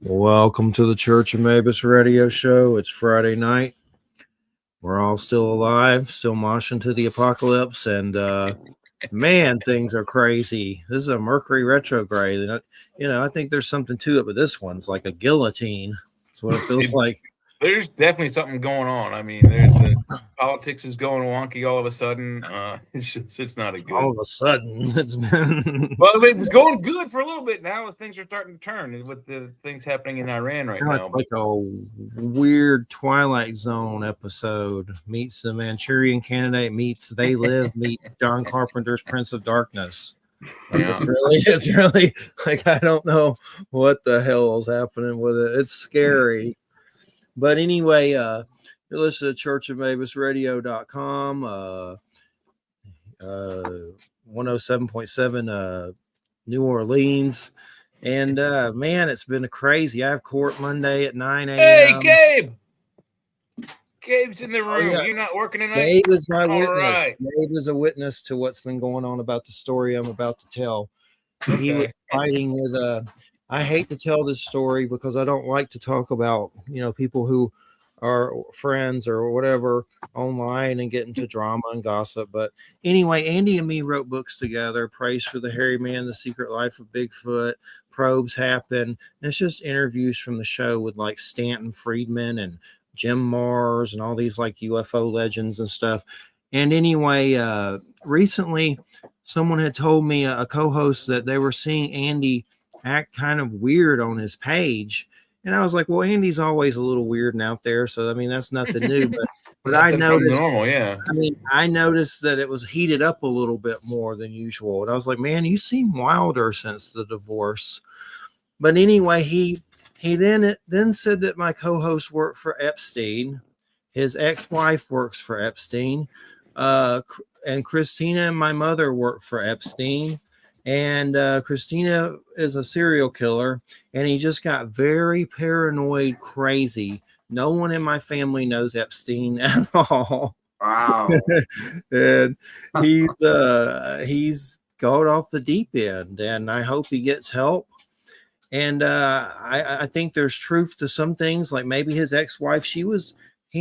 Welcome to the Church of Mabus radio show. It's Friday night. We're all still alive, still moshing to the apocalypse, and man, things are crazy. This is a Mercury retrograde. I think there's something to it, but this one's like a guillotine. That's what it feels like. There's definitely something going on. I mean, the politics is going wonky all of a sudden. It's not a good. All of a sudden, it's been. Well, it was going good for a little bit. Now things are starting to turn with the things happening in Iran right now. Like a weird Twilight Zone episode meets the Manchurian Candidate meets They Live meet John Carpenter's Prince of Darkness. Yeah. It's really like I don't know what the hell is happening with it. It's scary. But anyway, you're listening to churchofmabusradio.com, 107.7 New Orleans. And man, it's been crazy. I have court Monday at 9 a.m. Hey, Gabe! Gabe's in the room. Yeah. You're not working tonight? Gabe is my witness. Right. Gabe is a witness to what's been going on about the story I'm about to tell. He was fighting with I hate to tell this story because I don't like to talk about, people who are friends or whatever online and get into drama and gossip. But anyway, Andy and me wrote books together, Praise for the Hairy Man, The Secret Life of Bigfoot, Probes Happen. And it's just interviews from the show with like Stanton Friedman and Jim Mars and all these like UFO legends and stuff. And anyway, recently someone had told me, a co-host, that they were seeing Andy act kind of weird on his page. And I was like, well, Andy's always a little weird and out there. So, I mean, that's nothing new, but I noticed, normal, yeah. I noticed that it was heated up a little bit more than usual. And I was like, man, you seem wilder since the divorce. But anyway, he then said that my co-host worked for Epstein. His ex-wife works for Epstein. And Christina and my mother work for Epstein. And Christina is a serial killer, and he just got very paranoid, crazy. No one in my family knows Epstein at all. Wow. And he's gone off the deep end, and I hope he gets help. And I think there's truth to some things, like maybe his ex-wife, he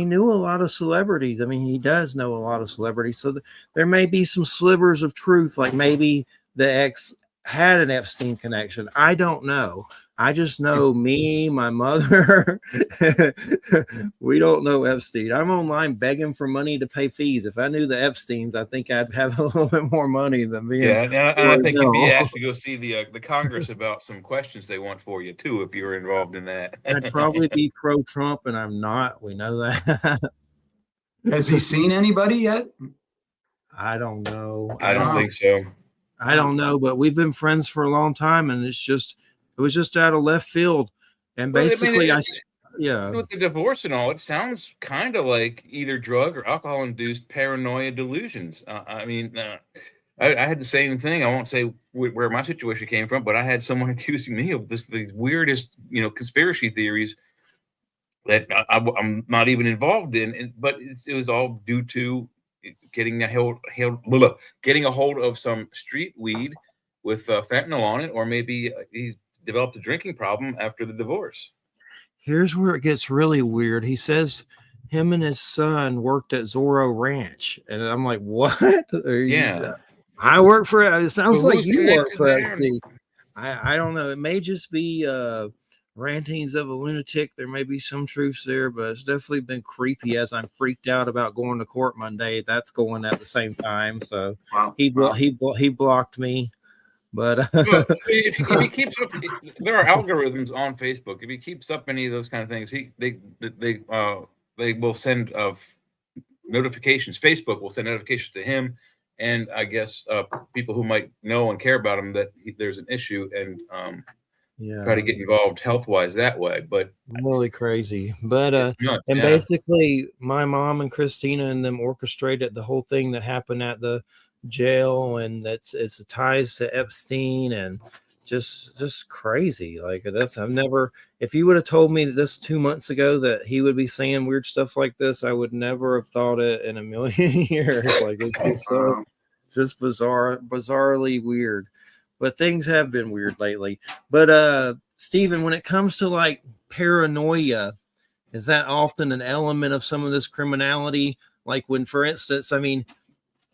knew a lot of celebrities. I mean, he does know a lot of celebrities. So there may be some slivers of truth, like maybe the ex had an Epstein connection. I don't know. I just know me, my mother. We don't know Epstein. I'm online begging for money to pay fees. If I knew the Epsteins, I think I'd have a little bit more money than me. Yeah, and I think you'd be asked to go see the Congress about some questions they want for you too, if you were involved in that. I'd probably be pro-Trump, and I'm not. We know that. Has he seen anybody yet? I don't know. I don't think so. I don't know, but we've been friends for a long time, and it was just out of left field. And basically, with the divorce and all, it sounds kind of like either drug or alcohol-induced paranoia delusions. I had the same thing. I won't say where my situation came from, but I had someone accusing me of the weirdest, conspiracy theories that I'm not even involved in. But it was all due to getting a hold of some street weed with fentanyl on it, or maybe he developed a drinking problem after the divorce. Here's where it gets really weird. He says him and his son worked at Zorro Ranch, and I'm like, what? I work for it. It sounds like you work for XP. I don't know. It may just be rantings of a lunatic. There may be some truths there, but it's definitely been creepy as I'm freaked out about going to court Monday. That's going at the same time. So he blocked me. But if he keeps up, there are algorithms on Facebook. If he keeps up any of those kind of things, they will send notifications. Facebook will send notifications to him, and I guess people who might know and care about him that there's an issue, and try to get involved health-wise that way. But really crazy. But basically, my mom and Christina and them orchestrated the whole thing that happened at the jail, and it's ties to Epstein, and just crazy. Like if you would have told me this 2 months ago that he would be saying weird stuff like this, I would never have thought it in a million years. Like it's just bizarrely weird. But things have been weird lately. But Stephen, when it comes to like paranoia, is that often an element of some of this criminality? Like when, for instance, I mean,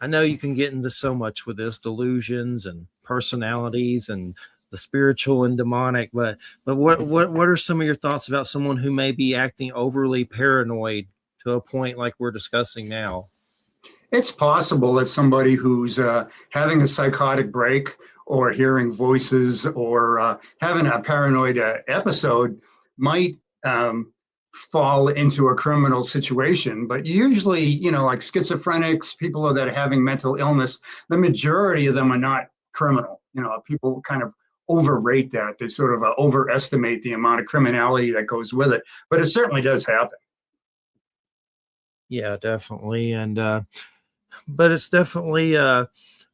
I know you can get into so much with this delusions and personalities and the spiritual and demonic, but what are some of your thoughts about someone who may be acting overly paranoid to a point like we're discussing now? It's possible that somebody who's having a psychotic break or hearing voices or having a paranoid episode might fall into a criminal situation. But usually, like schizophrenics, people that are having mental illness, the majority of them are not criminal. People kind of overrate that. They sort of overestimate the amount of criminality that goes with it. But it certainly does happen. Yeah, definitely. And but it's definitely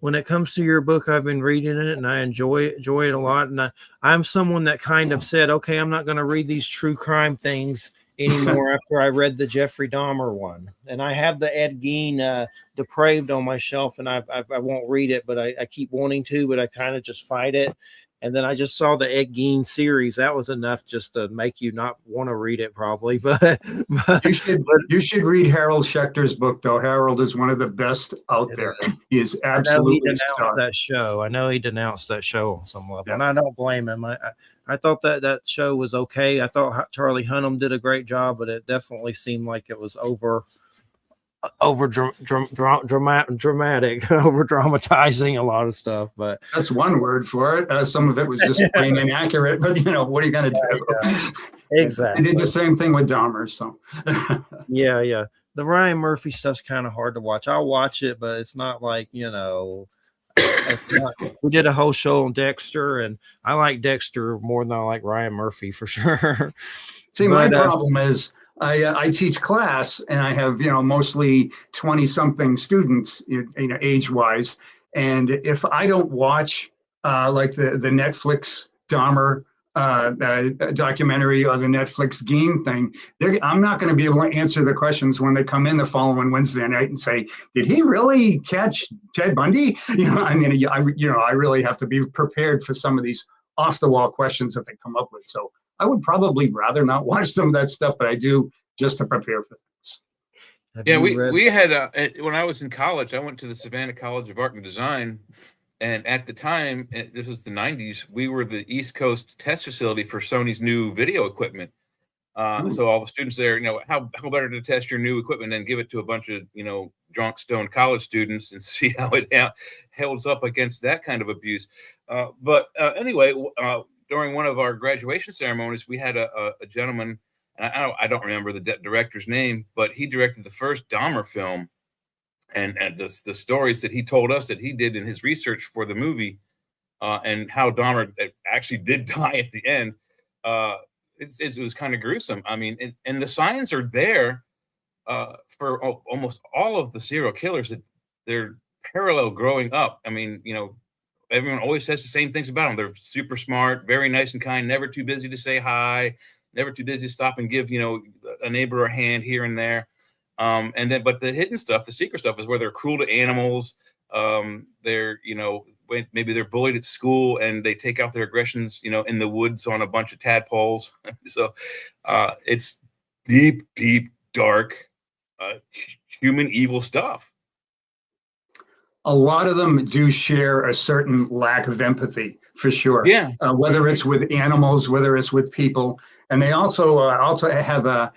when it comes to your book, I've been reading it and I enjoy it a lot. And I'm someone that kind of said, okay, I'm not going to read these true crime things anymore after I read the Jeffrey Dahmer one. And I have the Ed Gein Depraved on my shelf, and I won't read it, but I keep wanting to, but I kind of just fight it. And then I just saw the Ed Gein series. That was enough just to make you not want to read it, probably. But you should read Harold Schechter's book, though. Harold is one of the best out there. He is absolutely that show. I know he denounced that show on some level, Yeah. and I don't blame him. I thought that show was okay. I thought Charlie Hunnam did a great job, but it definitely seemed like it was over dramatic, over dramatizing a lot of stuff. But that's one word for it. Some of it was just plain inaccurate, but what are you going to do? Exactly. They did the same thing with Dahmer. So yeah. The Ryan Murphy stuff's kind of hard to watch. I'll watch it, but it's not like, we did a whole show on Dexter, and I like Dexter more than I like Ryan Murphy for sure. See, my problem is I teach class, and I have mostly 20-something students, age-wise, and if I don't watch like the Netflix Dahmer documentary or the Netflix Gein thing, I'm not going to be able to answer the questions when they come in the following Wednesday night and say, "Did he really catch Ted Bundy?" I really have to be prepared for some of these off-the-wall questions that they come up with. So I would probably rather not watch some of that stuff, but I do just to prepare for things. Yeah, we had when I was in college, I went to the Savannah College of Art and Design. And at the time, this was the 90s, we were the East Coast test facility for Sony's new video equipment. So all the students there, how better to test your new equipment and give it to a bunch of, drunk, stoned college students and see how it holds up against that kind of abuse. But anyway, during one of our graduation ceremonies, we had a gentleman, and I don't remember the director's name, but he directed the first Dahmer film. And the stories that he told us that he did in his research for the movie, and how Dahmer actually did die at the end, it was kind of gruesome. I mean, and the signs are there for almost all of the serial killers that they're parallel growing up. I mean, everyone always says the same things about them. They're super smart, very nice and kind, never too busy to say hi, never too busy to stop and give a neighbor a hand here and there. But the hidden stuff, the secret stuff, is where they're cruel to animals. They're, maybe they're bullied at school and they take out their aggressions, in the woods on a bunch of tadpoles. So it's deep, dark, human evil stuff. A lot of them do share a certain lack of empathy, for sure. Yeah. Whether it's with animals, whether it's with people, and they also have a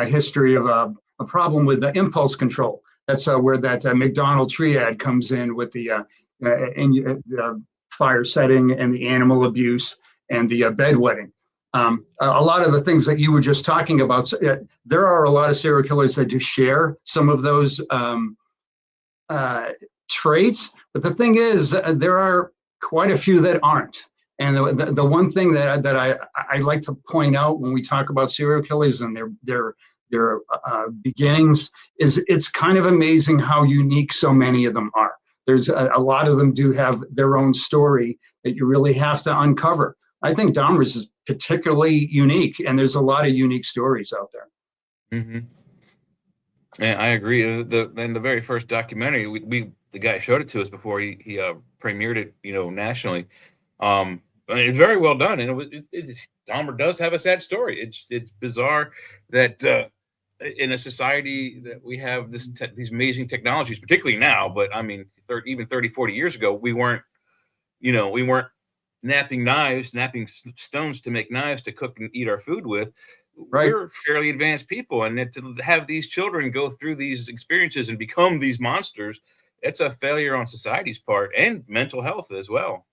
history of a problem with the impulse control. That's where that McDonald triad comes in with the fire setting and the animal abuse and the bedwetting. A lot of the things that you were just talking about, there are a lot of serial killers that do share some of those traits, but the thing is, there are quite a few that aren't. And the one thing that I like to point out when we talk about serial killers and their beginnings is it's kind of amazing how unique so many of them are. There's a lot of them do have their own story that you really have to uncover. I think Dahmer's is particularly unique, and there's a lot of unique stories out there. Mm-hmm. Yeah, I agree. In the very first documentary, the guy showed it to us before he premiered it, nationally. It's very well done, and Dahmer does have a sad story. It's bizarre that in a society that we have these amazing technologies, particularly now, but I mean, even 30, 40 years ago, we weren't napping stones to make knives to cook and eat our food with. Right. We're fairly advanced people, and to have these children go through these experiences and become these monsters, it's a failure on society's part and mental health as well.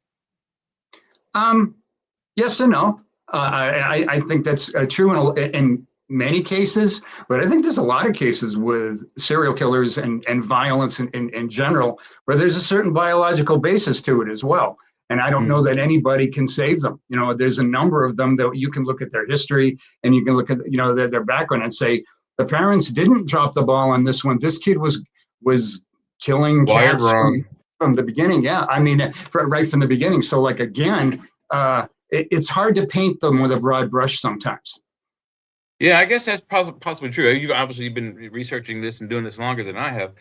Yes and no. I think that's true in many cases, but I think there's a lot of cases with serial killers and violence in general where there's a certain biological basis to it as well. And I don't know that anybody can save them. You know, there's a number of them that you can look at their history and you can look at, you know, their background and say, the parents didn't drop the ball on this one. This kid was killing cats from the beginning. Yeah, I mean, right from the beginning. So like, again, it's hard to paint them with a broad brush sometimes. Yeah, I guess that's possibly true. You've obviously been researching this and doing this longer than I have.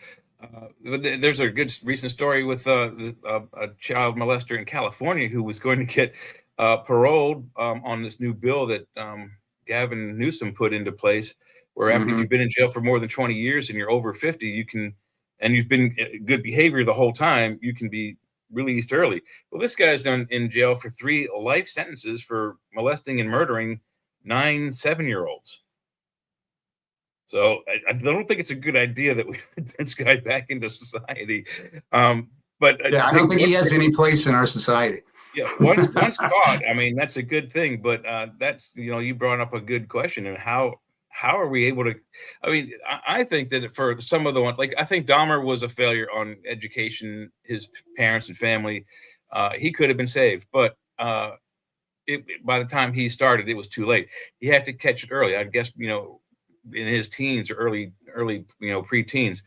There's a good recent story with a child molester in California who was going to get paroled on this new bill that Gavin Newsom put into place, where after if you've been in jail for more than 20 years and you're over 50, you can, and you've been good behavior the whole time, you can be released early. Well, this guy's in jail for 3 life sentences for molesting and murdering 9 7-year-olds. So I don't think it's a good idea that we put this guy back into society. But yeah, I don't think he has any place in our society. Yeah, once caught, I mean, that's a good thing. But that's, you know, you brought up a good question, and how are we able to? I mean, I think that for some of the ones, like I think Dahmer was a failure on education, his parents and family. He could have been saved, but by the time he started, it was too late. He had to catch it early. I guess, you know, in his teens or early, you know, pre-teens.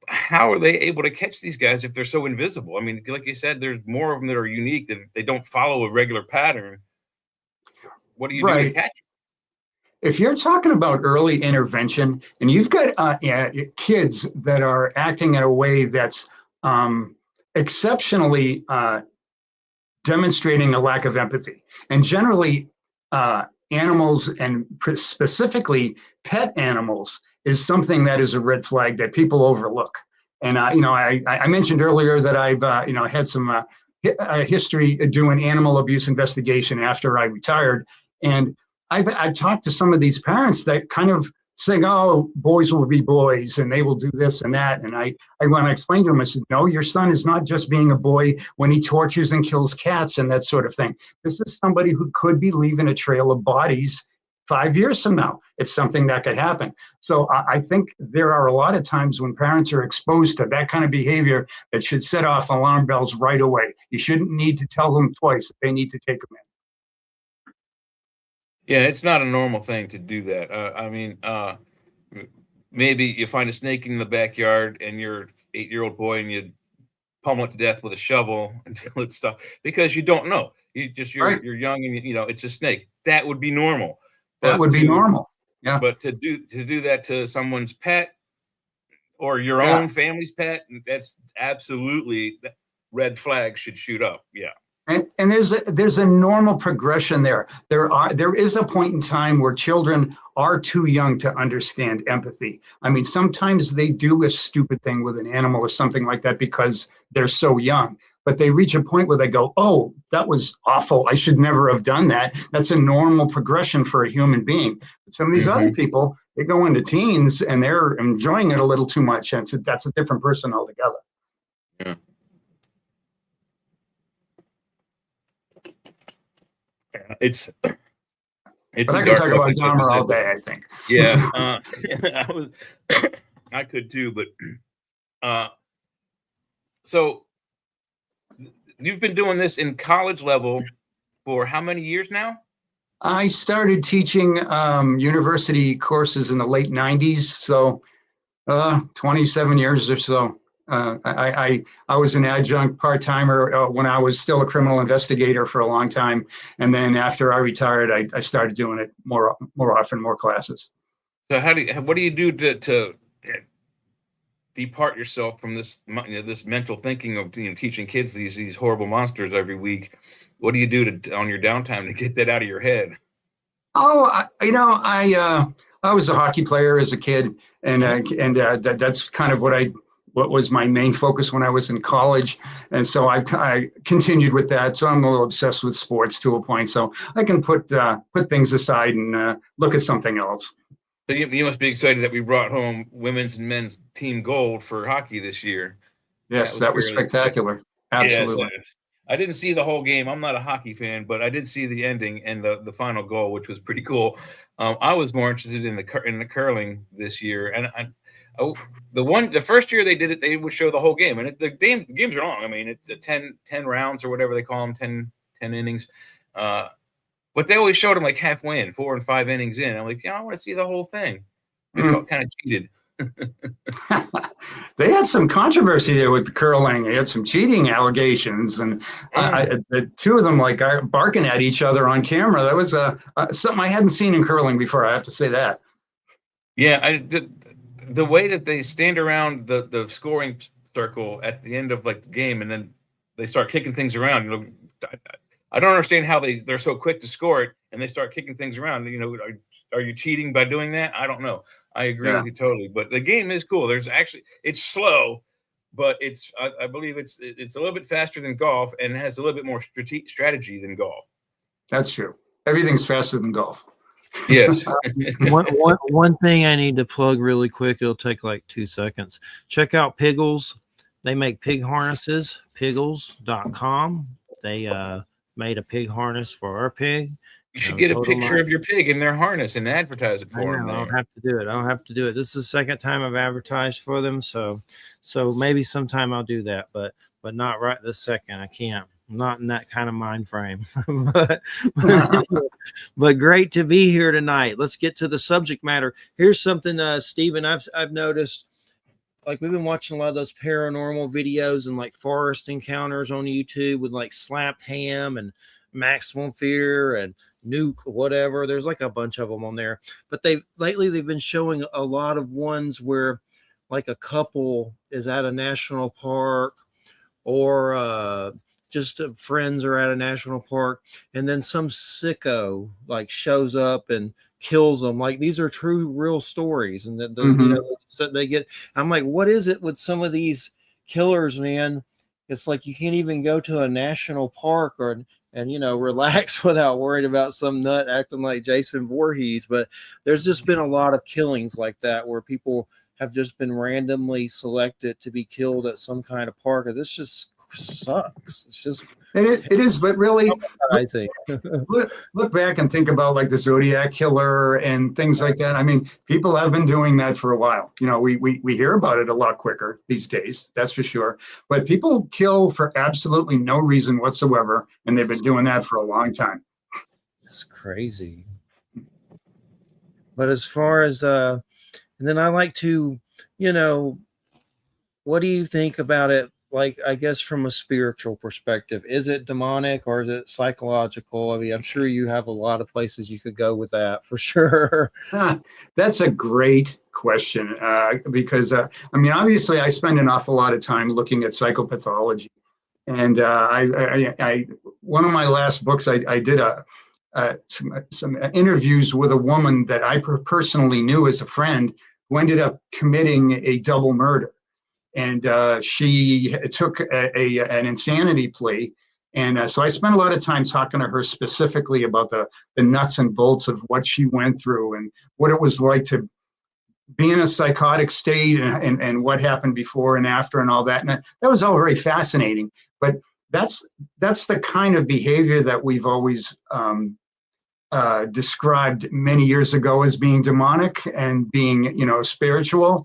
How are they able to catch these guys if they're so invisible? I mean, like you said, there's more of them that are unique, that they don't follow a regular pattern. What do you do to catch them? If you're talking about early intervention and you've got kids that are acting in a way that's exceptionally demonstrating a lack of empathy, and generally animals, and specifically pet animals, is something that is a red flag that people overlook. And you know, I mentioned earlier that I've you know, had some history doing animal abuse investigation after I retired, and I've talked to some of these parents that kind of saying, "Oh, boys will be boys, and they will do this and that." And I when I explained to them, I said, "No, your son is not just being a boy when he tortures and kills cats and that sort of thing. This is somebody who could be leaving a trail of bodies 5 years from now. It's something that could happen." So I think there are a lot of times when parents are exposed to that kind of behavior that should set off alarm bells right away. You shouldn't need to tell them twice if they need to take them in. Yeah, it's not a normal thing to do that. I mean, maybe you find a snake in the backyard and you're 8-year-old boy and you pummel it to death with a shovel until it's stuck, because you don't know. You're young and you know it's a snake. That would be normal. That would be normal. Yeah. But to do that to someone's pet or your own family's pet, that's absolutely, red flag should shoot up. Yeah. And there's a normal progression there. There is a point in time where children are too young to understand empathy. I mean, sometimes they do a stupid thing with an animal or something like that because they're so young. But they reach a point where they go, "Oh, that was awful. I should never have done that." That's a normal progression for a human being. But some of these other people, they go into teens and they're enjoying it a little too much, and that's a different person altogether. Yeah. It's but I could talk about Dahmer all day, I think. Yeah, I could too, but so you've been doing this in college level for how many years now? I started teaching university courses in the late 90s, so 27 years or so. I was an adjunct part-timer when I was still a criminal investigator for a long time, and then after I retired, I started doing it more often, more classes. So what do you do to depart yourself from this this mental thinking of teaching kids these horrible monsters every week? What do you do on your downtime to get that out of your head? Oh, I was a hockey player as a kid, and that's kind of what was my main focus when I was in college, and so I continued with that. So I'm a little obsessed with sports to a point, so I can put things aside and look at something else. So you must be excited that we brought home women's and men's team gold for hockey this year. Yes, that was spectacular. Absolutely. Yes, I didn't see the whole game. I'm not a hockey fan, but I did see the ending and the final goal, which was pretty cool. I was more interested in the curling this year, and the first year they did it, they would show the whole game, and the games are long. I mean, it's 10 rounds or whatever they call them, 10 innings. But they always showed them like halfway in, 4 and 5 innings in. I'm like, I want to see the whole thing. I felt kind of cheated. They had some controversy there with the curling. They had some cheating allegations, and the two of them are barking at each other on camera. That was something I hadn't seen in curling before. I have to say that. Yeah, the way that they stand around the scoring circle at the end of the game, and then they start kicking things around. I don't understand how they're so quick to score it, and they start kicking things around. Are you cheating by doing that? I don't know. I agree with you totally. But the game is cool. It's slow, but I believe it's a little bit faster than golf and has a little bit more strategy than golf. That's true. Everything's faster than golf. Yes. One thing I need to plug really quick. It'll take like 2 seconds. Check out Piggles. They make pig harnesses. Piggles.com. They made a pig harness for our pig. You should get a picture of your pig in their harness and advertise it for them. I don't have to do it. This is the second time I've advertised for them, so maybe sometime I'll do that, but not right this second. I can't. I'm not in that kind of mind frame. but great to be here tonight. Let's get to the subject matter. Here's something, Stephen, I've noticed. We've been watching a lot of those paranormal videos and forest encounters on YouTube with Slapped Ham and Maximum Fear and Nuke, whatever. There's a bunch of them on there. But lately they've been showing a lot of ones where a couple is at a national park or just friends are at a national park, and then some sicko shows up and kills them. These are true, real stories, and so they get. I'm like, what is it with some of these killers, man? It's you can't even go to a national park and relax without worried about some nut acting like Jason Voorhees. But there's just been a lot of killings like that where people have just been randomly selected to be killed at some kind of park. And this just sucks. It's just it is, but really, I think look back and think about the Zodiac killer and things like that. I mean, people have been doing that for a while. We hear about it a lot quicker these days, that's for sure. But people kill for absolutely no reason whatsoever, and they've been doing that for a long time. It's crazy. But as far as and then I like to, what do you think about it? I guess from a spiritual perspective, is it demonic or is it psychological? I mean, I'm sure you have a lot of places you could go with that for sure. That's a great question because, obviously I spend an awful lot of time looking at psychopathology. And I one of my last books, I did some interviews with a woman that I personally knew as a friend who ended up committing a double murder. And she took an insanity plea. And so I spent a lot of time talking to her specifically about the nuts and bolts of what she went through and what it was like to be in a psychotic state and what happened before and after and all that. And that was all very fascinating. But that's the kind of behavior that we've always described many years ago as being demonic and being, spiritual.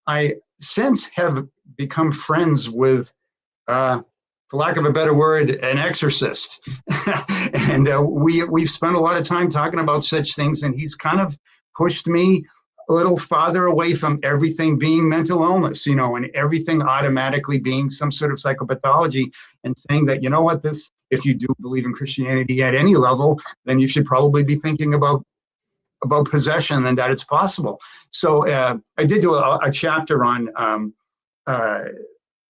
I since have become friends with, for lack of a better word, an exorcist. And we've spent a lot of time talking about such things, and he's kind of pushed me a little farther away from everything being mental illness, and everything automatically being some sort of psychopathology, and saying that, if you do believe in Christianity at any level, then you should probably be thinking about possession and that it's possible. So I did do a chapter on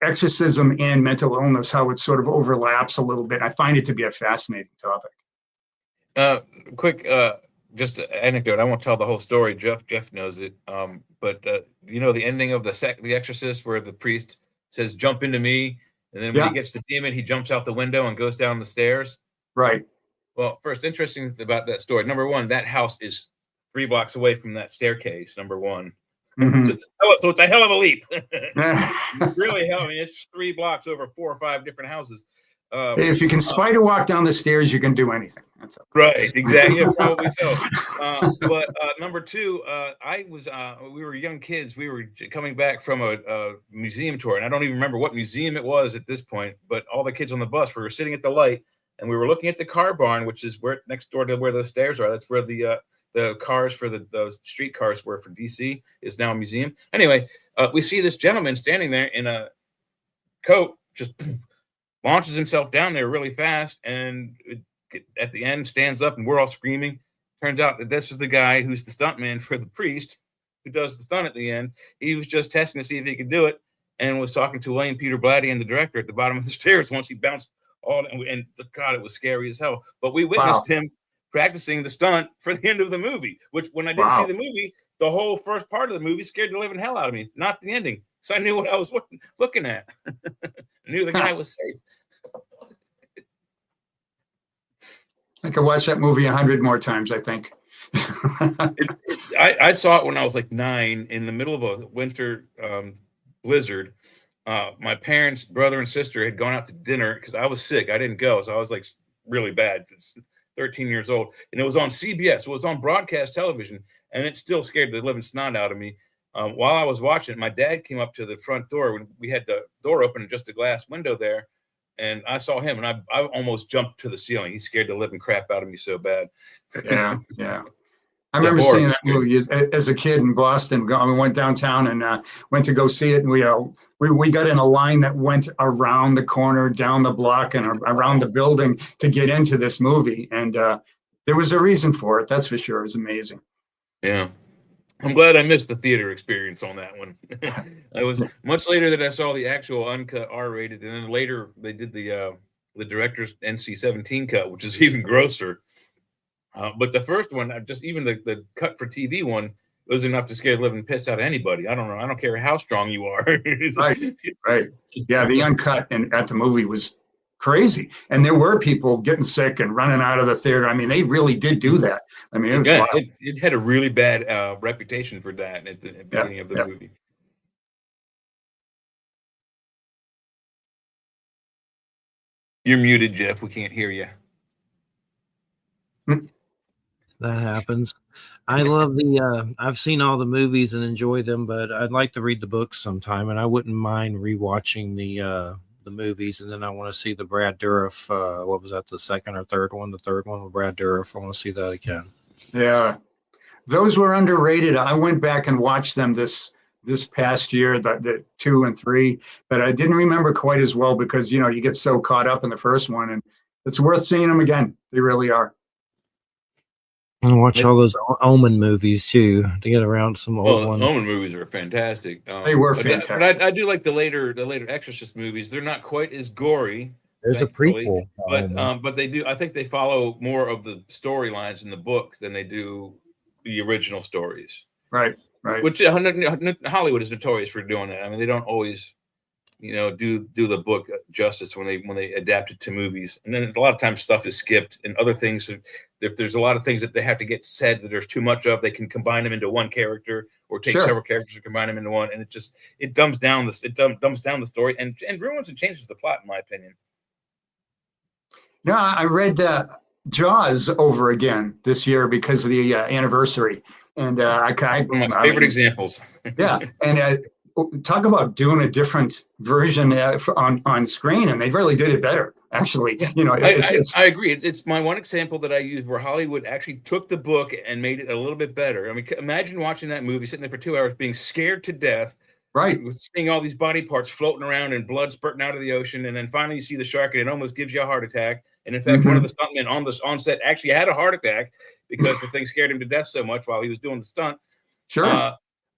exorcism and mental illness, how it sort of overlaps a little bit. I find it to be a fascinating topic. Quick, just an anecdote. I won't tell the whole story. Jeff knows it. But you know the ending of the Exorcist, where the priest says, "Jump into me," and then when he gets the demon, he jumps out the window and goes down the stairs. Right. Well, first, interesting about that story. Number one, that house is 3 blocks away from that staircase. Number one. Mm-hmm. So it's a hell of a leap. Really, I mean, it's 3 blocks over 4 or 5 different houses. If you can spider walk down the stairs, you can do anything. That's okay. Right, exactly. Yeah, probably so. But number two, we were young kids. We were coming back from a museum tour, and I don't even remember what museum it was at this point. But all the kids on the bus, we were sitting at the light, and we were looking at the car barn, which is where next door to where those stairs are. That's where the cars for the street cars were for DC is now a museum. Anyway, we see this gentleman standing there in a coat, just launches himself down there really fast, and at the end stands up, and we're all screaming. Turns out that this is the guy who's the stuntman for the priest who does the stunt at the end. He was just testing to see if he could do it, and was talking to William Peter Blatty and the director at the bottom of the stairs once he bounced all, and God, it was scary as hell. But we witnessed him practicing the stunt for the end of the movie, which when I didn't see the movie, the whole first part of the movie scared the living hell out of me, not the ending. So I knew what I was looking at. I knew the guy was safe. I could watch that movie 100 more times, I think. I saw it when I was like 9 in the middle of a winter blizzard. My parents, brother and sister had gone out to dinner because I was sick. I didn't go. So I was like really bad. 13 years old. And it was on CBS. It was on broadcast television. And it still scared the living snot out of me. While I was watching it, my dad came up to the front door when we had the door open and just a glass window there. And I saw him, and I almost jumped to the ceiling. He scared the living crap out of me so bad. Yeah. I remember seeing that movie as a kid in Boston. We went downtown and went to go see it. And we got in a line that went around the corner, down the block, and around the building to get into this movie. And there was a reason for it. That's for sure. It was amazing. Yeah. I'm glad I missed the theater experience on that one. It was much later that I saw the actual uncut R-rated, and then later they did the director's NC-17 cut, which is even grosser. But the first one, just even the cut for TV one, was enough to scare the living piss out of anybody. I don't know. I don't care how strong you are. Right. Yeah, the uncut at the movie was crazy, and there were people getting sick and running out of the theater. I mean, they really did do that. I mean, it had a really bad reputation for that at the beginning of the movie. You're muted, Jeff. We can't hear you. That happens. I love I've seen all the movies and enjoy them, but I'd like to read the books sometime, and I wouldn't mind rewatching the movies. And then I want to see the Brad Dourif. What was that? The second or third one? The third one with Brad Dourif. I want to see that again. Yeah, those were underrated. I went back and watched them this past year, the 2 and 3, but I didn't remember quite as well because you get so caught up in the first one, and it's worth seeing them again. They really are. And watch all those Omen movies too to get around some old ones. Omen movies are fantastic. They were fantastic. But I do like the later Exorcist movies. They're not quite as gory. There's a prequel, but they do. I think they follow more of the storylines in the book than they do the original stories. Right. Which Hollywood is notorious for doing that. I mean, they don't always, do the book justice when they adapt it to movies. And then a lot of times stuff is skipped, and other things. If there's a lot of things that they have to get said that there's too much of, they can combine them into one character, or take several characters and combine them into one, and it dumbs down the story and ruins and changes the plot, in my opinion. No, I read Jaws over again this year because of the anniversary, and one of my favorite examples. Yeah, and talk about doing a different version on screen, and they really did it better. Actually, I agree. It's my one example that I use where Hollywood actually took the book and made it a little bit better. I mean, imagine watching that movie, sitting there for 2 hours, being scared to death, right? Seeing all these body parts floating around and blood spurting out of the ocean, and then finally you see the shark, and it almost gives you a heart attack. And in fact, one of the stuntmen on set actually had a heart attack because the thing scared him to death so much while he was doing the stunt. Sure.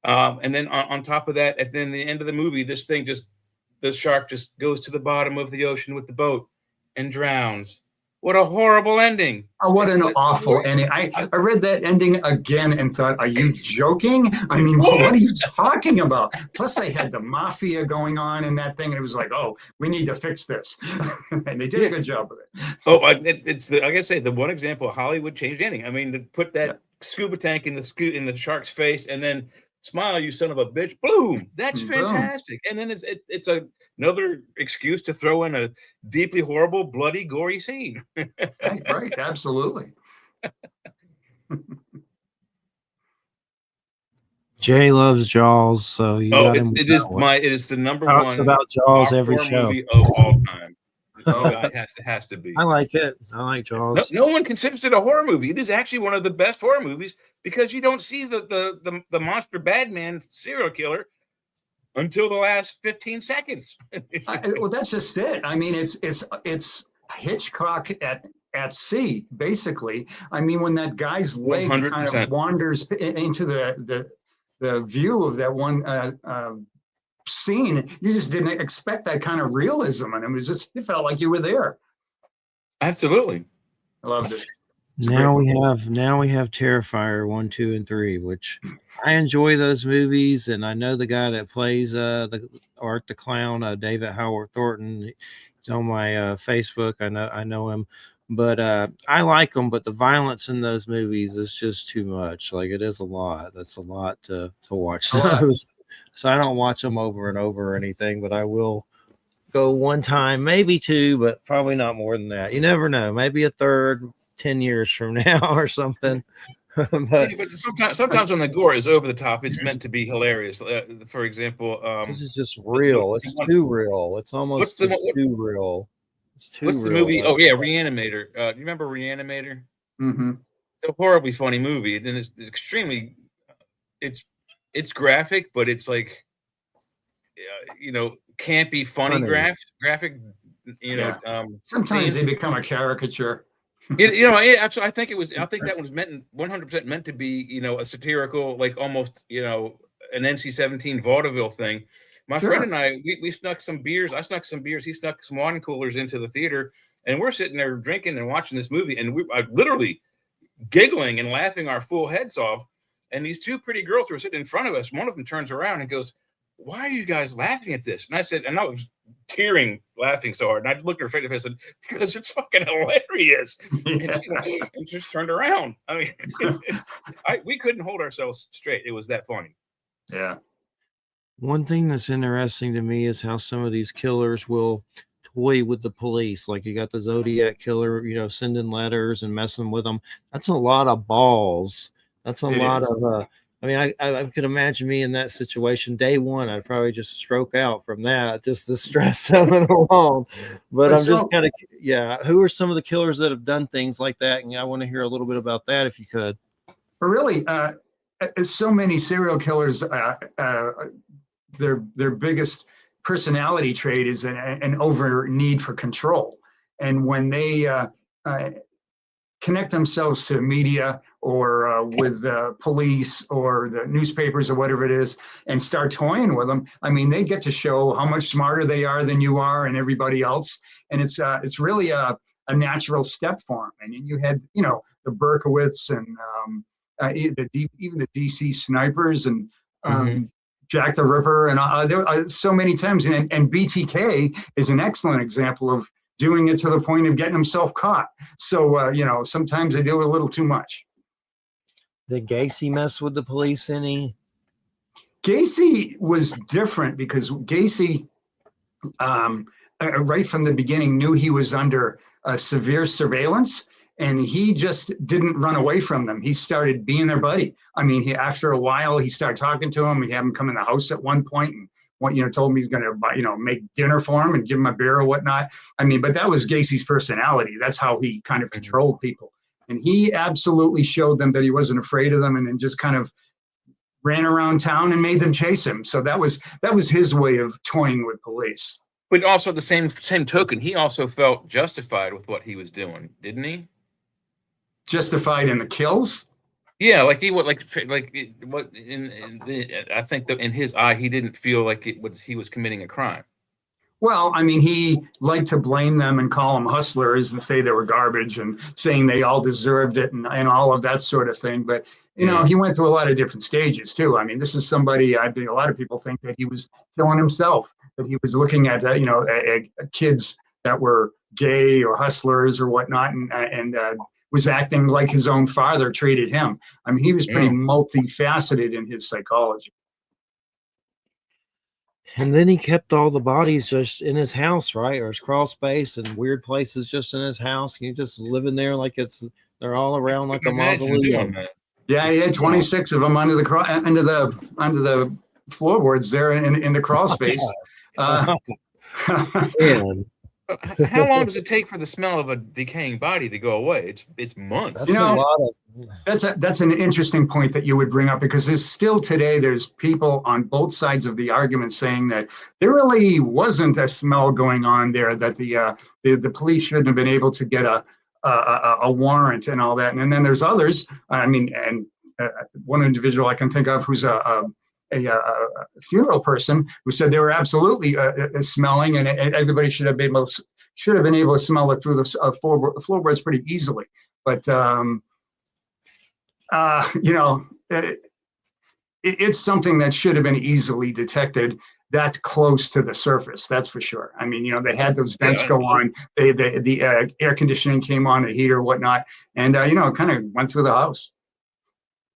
And then on top of that, at then the end of the movie, the shark just goes to the bottom of the ocean with the boat and drowns. What a horrible ending. Oh, what an awful ending. I read that ending again and thought, are you joking? I mean, what are you talking about? Plus, they had the mafia going on in that thing, and it was like, oh, we need to fix this. And they did a good job with it. Oh, it's like I say, the one example of Hollywood changed ending. I mean, to put that scuba tank in the shark's face and then smile, you son of a bitch. Boom. That's fantastic. And then it's another excuse to throw in a deeply horrible, bloody, gory scene. Right. Absolutely. Jay loves Jaws, so you got him. It is the number Talks one about Jaws every show movie of all time. It has to be. I like it. I like Jaws. No one considers it a horror movie. It is actually one of the best horror movies because you don't see the monster bad man serial killer until the last 15 seconds. Well, that's just it. I mean, it's Hitchcock at sea, basically. I mean, when that guy's leg 100%. kind of wanders into the view of that one scene, you just didn't expect that kind of realism, and it felt like you were there. Absolutely, I loved it. Now we have Terrifier 1, 2, and 3, which I enjoy those movies, and I know the guy that plays the Art the Clown, David Howard Thornton. He's on my Facebook. I know him, but I like them. But the violence in those movies is just too much. Like, it is a lot. That's a lot to watch those. So I don't watch them over and over or anything, but I will go one time, maybe two, but probably not more than that. You never know. Maybe a third 10 years from now or something. but sometimes when the gore is over the top, it's meant to be hilarious. For example, this is just real. It's too real. It's almost too real. It's too what's real. The movie? Oh yeah, Reanimator. Do you remember Reanimator? Mm-hmm. It's a horribly funny movie, and it's extremely. It's graphic, but it's like, campy, funny. Graphic. Sometimes they become a caricature. I think that was meant 100% meant to be, a satirical, like almost, an NC-17 vaudeville thing. My friend and I, we snuck some beers. I snuck some beers. He snuck some wine coolers into the theater, and we're sitting there drinking and watching this movie, and we are literally giggling and laughing our full heads off. And these two pretty girls were sitting in front of us. One of them turns around and goes, "Why are you guys laughing at this?" And I said, and I was tearing, laughing so hard. And I looked her straight in the face and said, "Because it's fucking hilarious." And just turned around. I mean, we couldn't hold ourselves straight. It was that funny. Yeah. One thing that's interesting to me is how some of these killers will toy with the police. Like, you got the Zodiac killer, sending letters and messing with them. That's a lot of balls. That's a lot of, I could imagine me in that situation. Day one, I'd probably just stroke out from that, just the stress of it alone. But I'm just kind of, who are some of the killers that have done things like that? And I want to hear a little bit about that, if you could. But really, so many serial killers, their biggest personality trait is an over need for control. And when they connect themselves to media or with the police or the newspapers or whatever it is and start toying with them, I mean, they get to show how much smarter they are than you are and everybody else. And it's really a natural step for them. And you had, the Berkowitz and even the DC snipers and Jack the Ripper. And there are so many times. And BTK is an excellent example of doing it to the point of getting himself caught. So, sometimes they do it a little too much. Did Gacy mess with the police any? Gacy was different because Gacy, right from the beginning, knew he was under severe surveillance, and he just didn't run away from them. He started being their buddy. I mean, after a while, he started talking to him. He had him come in the house at one point and told him he's going to, make dinner for him and give him a beer or whatnot. I mean, but that was Gacy's personality. That's how he kind of controlled people. And he absolutely showed them that he wasn't afraid of them, and then just kind of ran around town and made them chase him. So that was his way of toying with police. But also the same token, he also felt justified with what he was doing, didn't he? Justified in the kills? Yeah, like he would what I think that in his eye he didn't feel like he was committing a crime. Well, I mean, he liked to blame them and call them hustlers and say they were garbage and saying they all deserved it and all of that sort of thing. But, Yeah. he went through a lot of different stages too. I mean, this is somebody, I think a lot of people think that he was killing himself, that he was looking at, kids that were gay or hustlers or whatnot and was acting like his own father treated him. I mean, he was pretty Yeah. multifaceted in his psychology. And then he kept all the bodies just in his house, right? Or his crawl space and weird places just in his house. You just living there like they're all around like a Imagine doing mausoleum. that. Yeah, he had 26 of them under the floorboards there in the crawl space. Man, How long does it take for the smell of a decaying body to go away? It's months. that's a lot of. That's an interesting point that you would bring up, because there's people on both sides of the argument saying that there really wasn't a smell going on there, that the police shouldn't have been able to get a warrant and all that. And then there's others. I mean, and one individual I can think of who's a funeral person who said they were absolutely smelling, and everybody should have been able to smell it through the floorboards pretty easily. But it's something that should have been easily detected. That's close to the surface, that's for sure. I mean, they had those vents go on, the air conditioning came on, the heater, whatnot, and it kind of went through the house.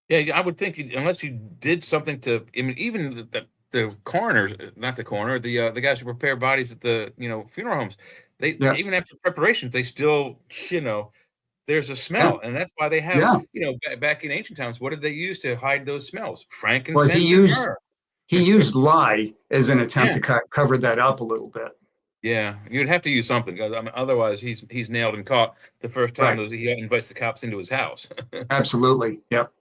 Yeah, I would think unless you did something to, I mean, even the coroners, not the coroner, the guys who prepare bodies at the funeral homes, even after preparations, they still there's a smell, and that's why they have back in ancient times, what did they use to hide those smells? Frankincense. Well, he used lye as an attempt to cover that up a little bit. Yeah, you'd have to use something, because otherwise he's nailed and caught the first time he invites the cops into his house. Absolutely, yep.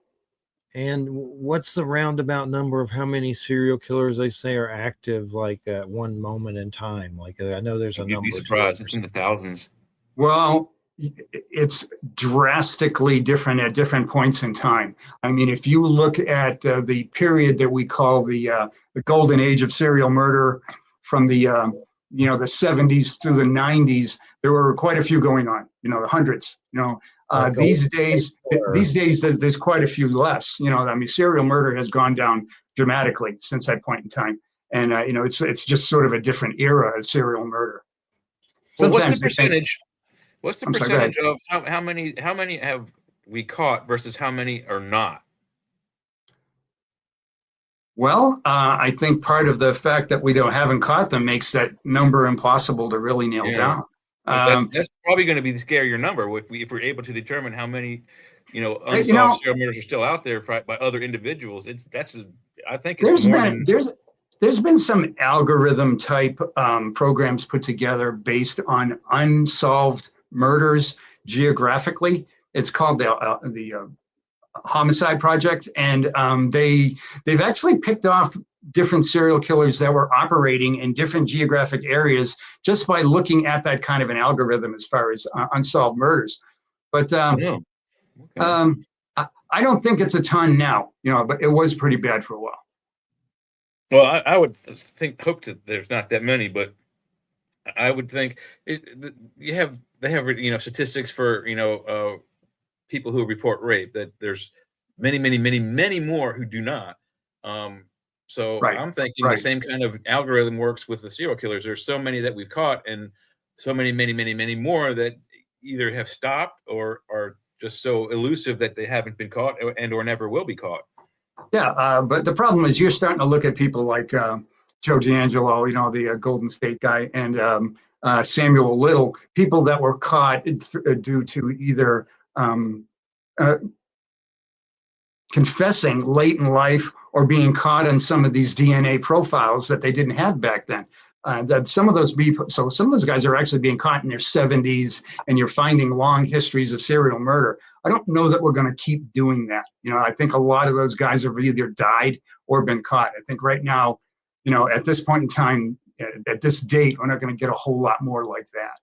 And what's the roundabout number of how many serial killers they say are active, like at one moment in time? Like I know there's a number. You'd be surprised. It's in the thousands. Well, it's drastically different at different points in time. I mean, if you look at the period that we call the golden age of serial murder, from the 70s through the 90s, there were quite a few going on. The hundreds. These days there's quite a few less. I mean, serial murder has gone down dramatically since that point in time, and it's just sort of a different era of serial murder. Well, what's the percentage? What's the percentage of how many have we caught versus how many are not? Well, I think part of the fact that we haven't caught them makes that number impossible to really nail down. That's probably going to be the scarier number if we're able to determine how many unsolved serial murders are still out there by other individuals. I think there's been some algorithm type programs put together based on unsolved murders geographically. It's called the Homicide Project, and they've actually picked off different serial killers that were operating in different geographic areas just by looking at that kind of an algorithm as far as unsolved murders. But I don't think it's a ton now, but it was pretty bad for a while. Well, I would hope that there's not that many, but I would think they have statistics for people who report rape, that there's many more who do not. So I'm thinking the same kind of algorithm works with the serial killers. There's so many that we've caught, and so many more that either have stopped or are just so elusive that they haven't been caught and or never will be caught. Yeah, but the problem is you're starting to look at people like Joe Giannangelo, the Golden State guy, and Samuel Little, people that were caught due to either confessing late in life or being caught on some of these DNA profiles that they didn't have back then. Some of those guys are actually being caught in their 70s, and you're finding long histories of serial murder. I don't know that we're going to keep doing that. I think a lot of those guys have either died or been caught. I think right now, at this point in time, at this date, we're not going to get a whole lot more like that.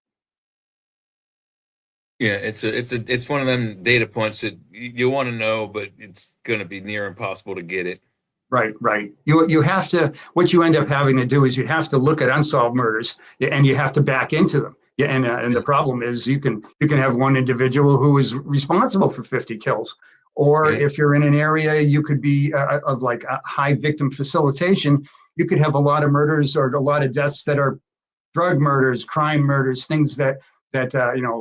Yeah, it's one of them data points that you want to know, but it's going to be near impossible to get it. Right. You have to, what you end up having to do is you have to look at unsolved murders, and you have to back into them. Yeah, and the problem is you can have one individual who is responsible for 50 kills, or Yeah. if you're in an area, you could be of like a high victim facilitation. You could have a lot of murders or a lot of deaths that are drug murders, crime murders, things that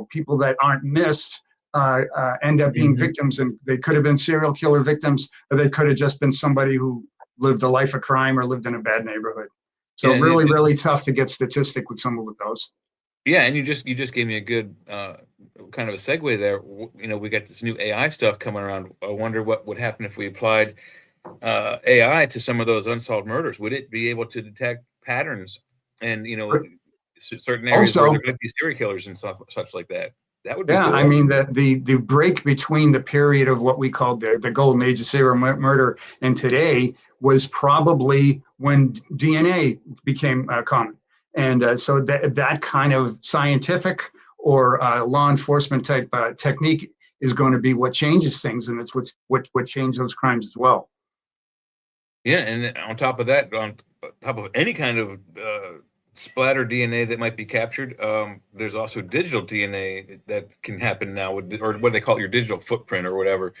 people that aren't missed end up being victims, and they could have been serial killer victims, or they could have just been somebody who lived a life of crime or lived in a bad neighborhood. So Yeah, really, really tough to get statistic with some of those. yeah, and you just gave me a good kind of a segue there. We got this new AI stuff coming around. I wonder what would happen if we applied AI to some of those unsolved murders. Would it be able to detect patterns and certain areas where Also, there might be serial killers and such like that? That would be yeah, I cool. mean the break between the period of what we called the golden age of serial murder and today was probably when DNA became common, and so that kind of scientific or law enforcement type technique is going to be what changes things, and it's what changed those crimes as well. Yeah, and on top of that, on top of any kind of splatter DNA that might be captured, there's also digital DNA that can happen now, or what they call your digital footprint or whatever,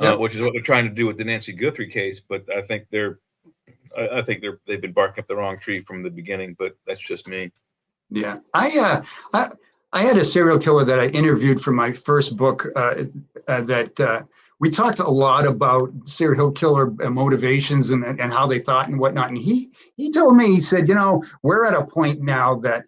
Yep. which is what they're trying to do with the Nancy Guthrie case. But I think they've been barking up the wrong tree from the beginning. But that's just me. Yeah, I had a serial killer that I interviewed for my first book. That we talked a lot about serial killer motivations and how they thought and whatnot. And he told me, he said, we're at a point now that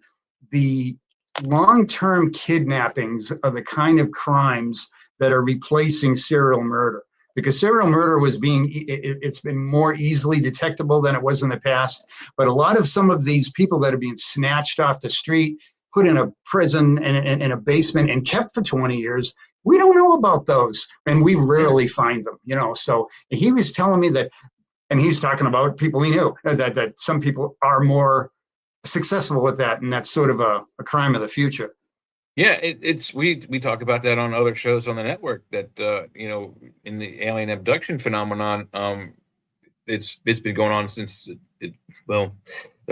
the long-term kidnappings are the kind of crimes that are replacing serial murder, because serial murder it's been more easily detectable than it was in the past. But a lot of some of these people that are being snatched off the street, put in a prison and in a basement and kept for 20 years, we don't know about those, and we rarely find them. So he was telling me that, and he's talking about people he knew, that some people are more successful with that, and that's sort of a crime of the future. Yeah, we talk about that on other shows on the network. That in the alien abduction phenomenon, it's been going on since the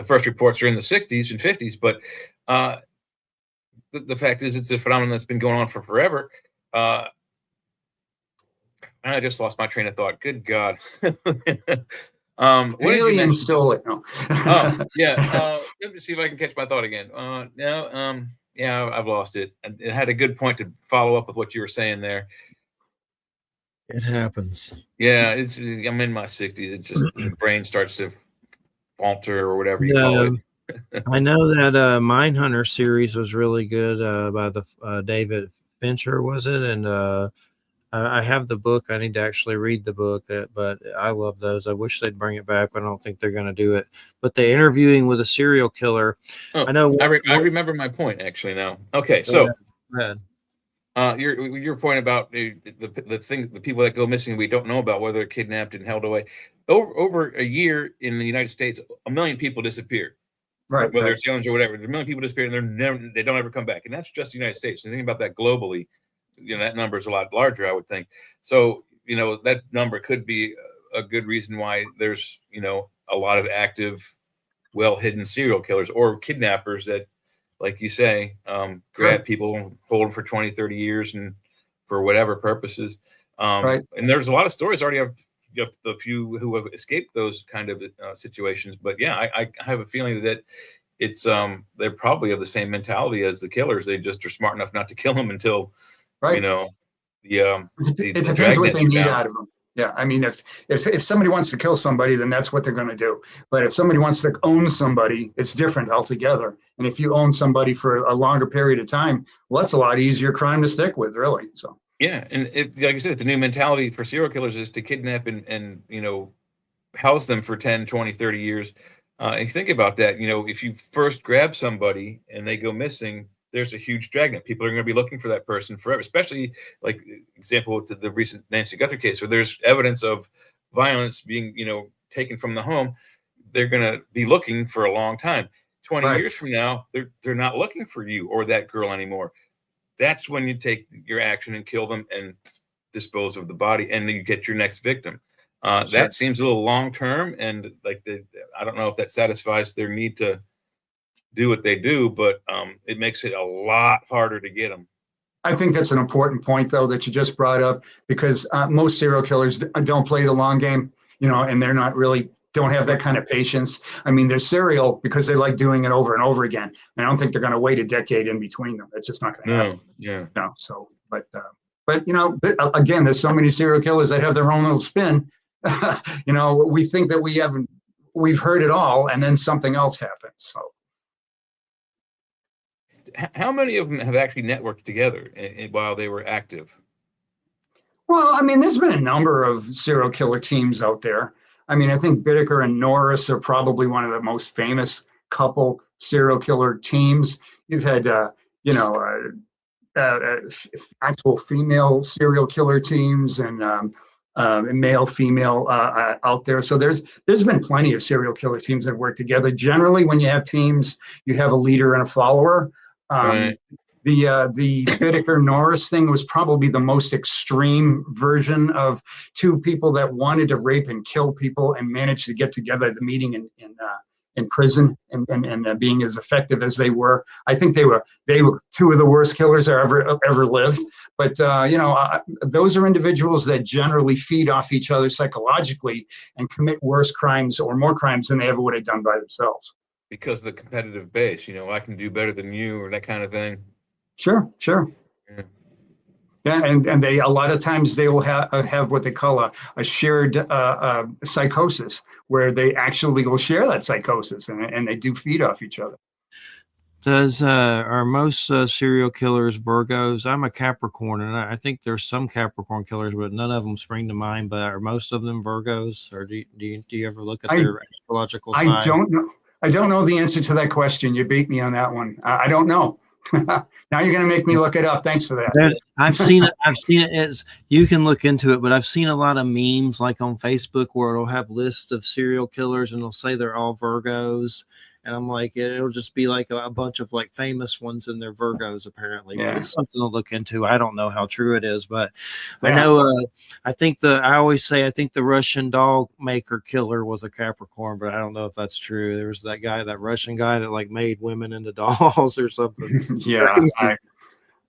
first reports are in the 60s and 50s, but the fact is it's a phenomenon that's been going on for forever. I just lost my train of thought. Good God. Aliens stole it. No. Oh, yeah. Let me see if I can catch my thought again. No, yeah, I've lost it. It had a good point to follow up with what you were saying there. It happens. Yeah, I'm in my 60s. It just the brain starts to falter or whatever you call it. I know that Mindhunter series was really good by the David Fincher, was it? And I have the book. I need to actually read the book, but I love those. I wish they'd bring it back, but I don't think they're going to do it. But the interviewing with a serial killer, I know. I remember my point actually now. Okay, so your point about the people that go missing, we don't know about, whether they're kidnapped and held away. Over a year in the United States, 1 million people disappear. Right. Whether it's aliens or whatever, 1 million people disappear and they don't ever come back. And that's just the United States. And think about that globally, that number is a lot larger, I would think. So, that number could be a good reason why there's, a lot of active, well-hidden serial killers or kidnappers that, like you say, grab people and hold them for 20, 30 years and for whatever purposes. And there's a lot of stories already of the few who have escaped those kind of situations. But yeah, I have a feeling that it's they're probably of the same mentality as the killers. They just are smart enough not to kill them until it depends what they need out of them. Yeah, I mean, if somebody wants to kill somebody, then that's what they're going to do. But if somebody wants to own somebody, it's different altogether. And if you own somebody for a longer period of time, well, that's a lot easier crime to stick with, really. So yeah, and like I said, the new mentality for serial killers is to kidnap and house them for 10, 20, 30 years. And think about that. If you first grab somebody and they go missing, there's a huge dragnet. People are going to be looking for that person forever, especially like example to the recent Nancy Guthrie case, where there's evidence of violence being, taken from the home. They're going to be looking for a long time. 20 years from now, they're not looking for you or that girl anymore. that's when you take your action and kill them and dispose of the body, and then you get your next victim. Sure. That seems a little long term, and like I don't know if that satisfies their need to do what they do, but it makes it a lot harder to get them. I think that's an important point, though, that you just brought up, because most serial killers don't play the long game, and they're not really, don't have that kind of patience. I mean, they're serial because they like doing it over and over again. And I don't think they're going to wait a decade in between them. It's just not going to happen. Yeah. No. So, but again, there's so many serial killers that have their own little spin. We think that we've heard it all, and then something else happens. So. How many of them have actually networked together while they were active? Well, I mean, there's been a number of serial killer teams out there. I mean, I think Bittaker and Norris are probably one of the most famous couple serial killer teams. You've had, actual female serial killer teams and male, female out there. So there's been plenty of serial killer teams that work together. Generally, when you have teams, you have a leader and a follower. Right. The Bittaker Norris thing was probably the most extreme version of two people that wanted to rape and kill people and managed to get together at the meeting in prison and being as effective as they were. I think they were two of the worst killers that ever lived. But those are individuals that generally feed off each other psychologically and commit worse crimes or more crimes than they ever would have done by themselves. Because of the competitive base, I can do better than you, or that kind of thing. Sure. Yeah, and they a lot of times they will have what they call a shared psychosis, where they actually will share that psychosis, and they do feed off each other. Are most serial killers Virgos? I'm a Capricorn, and I think there's some Capricorn killers, but none of them spring to mind. But are most of them Virgos, or do you ever look at their astrological sign? I don't know the answer to that question. You beat me on that one. I don't know. Now you're going to make me look it up. Thanks for that. I've seen it. You can look into it, but I've seen a lot of memes like on Facebook where it'll have lists of serial killers and it'll say they're all Virgos. And I'm like, it'll just be like a bunch of like famous ones and they're Virgos apparently. Yeah. But it's something to look into. I don't know how true it is, but I know. I always say I think the Russian doll maker killer was a Capricorn, but I don't know if that's true. There was that Russian guy that like made women into dolls or something. Yeah,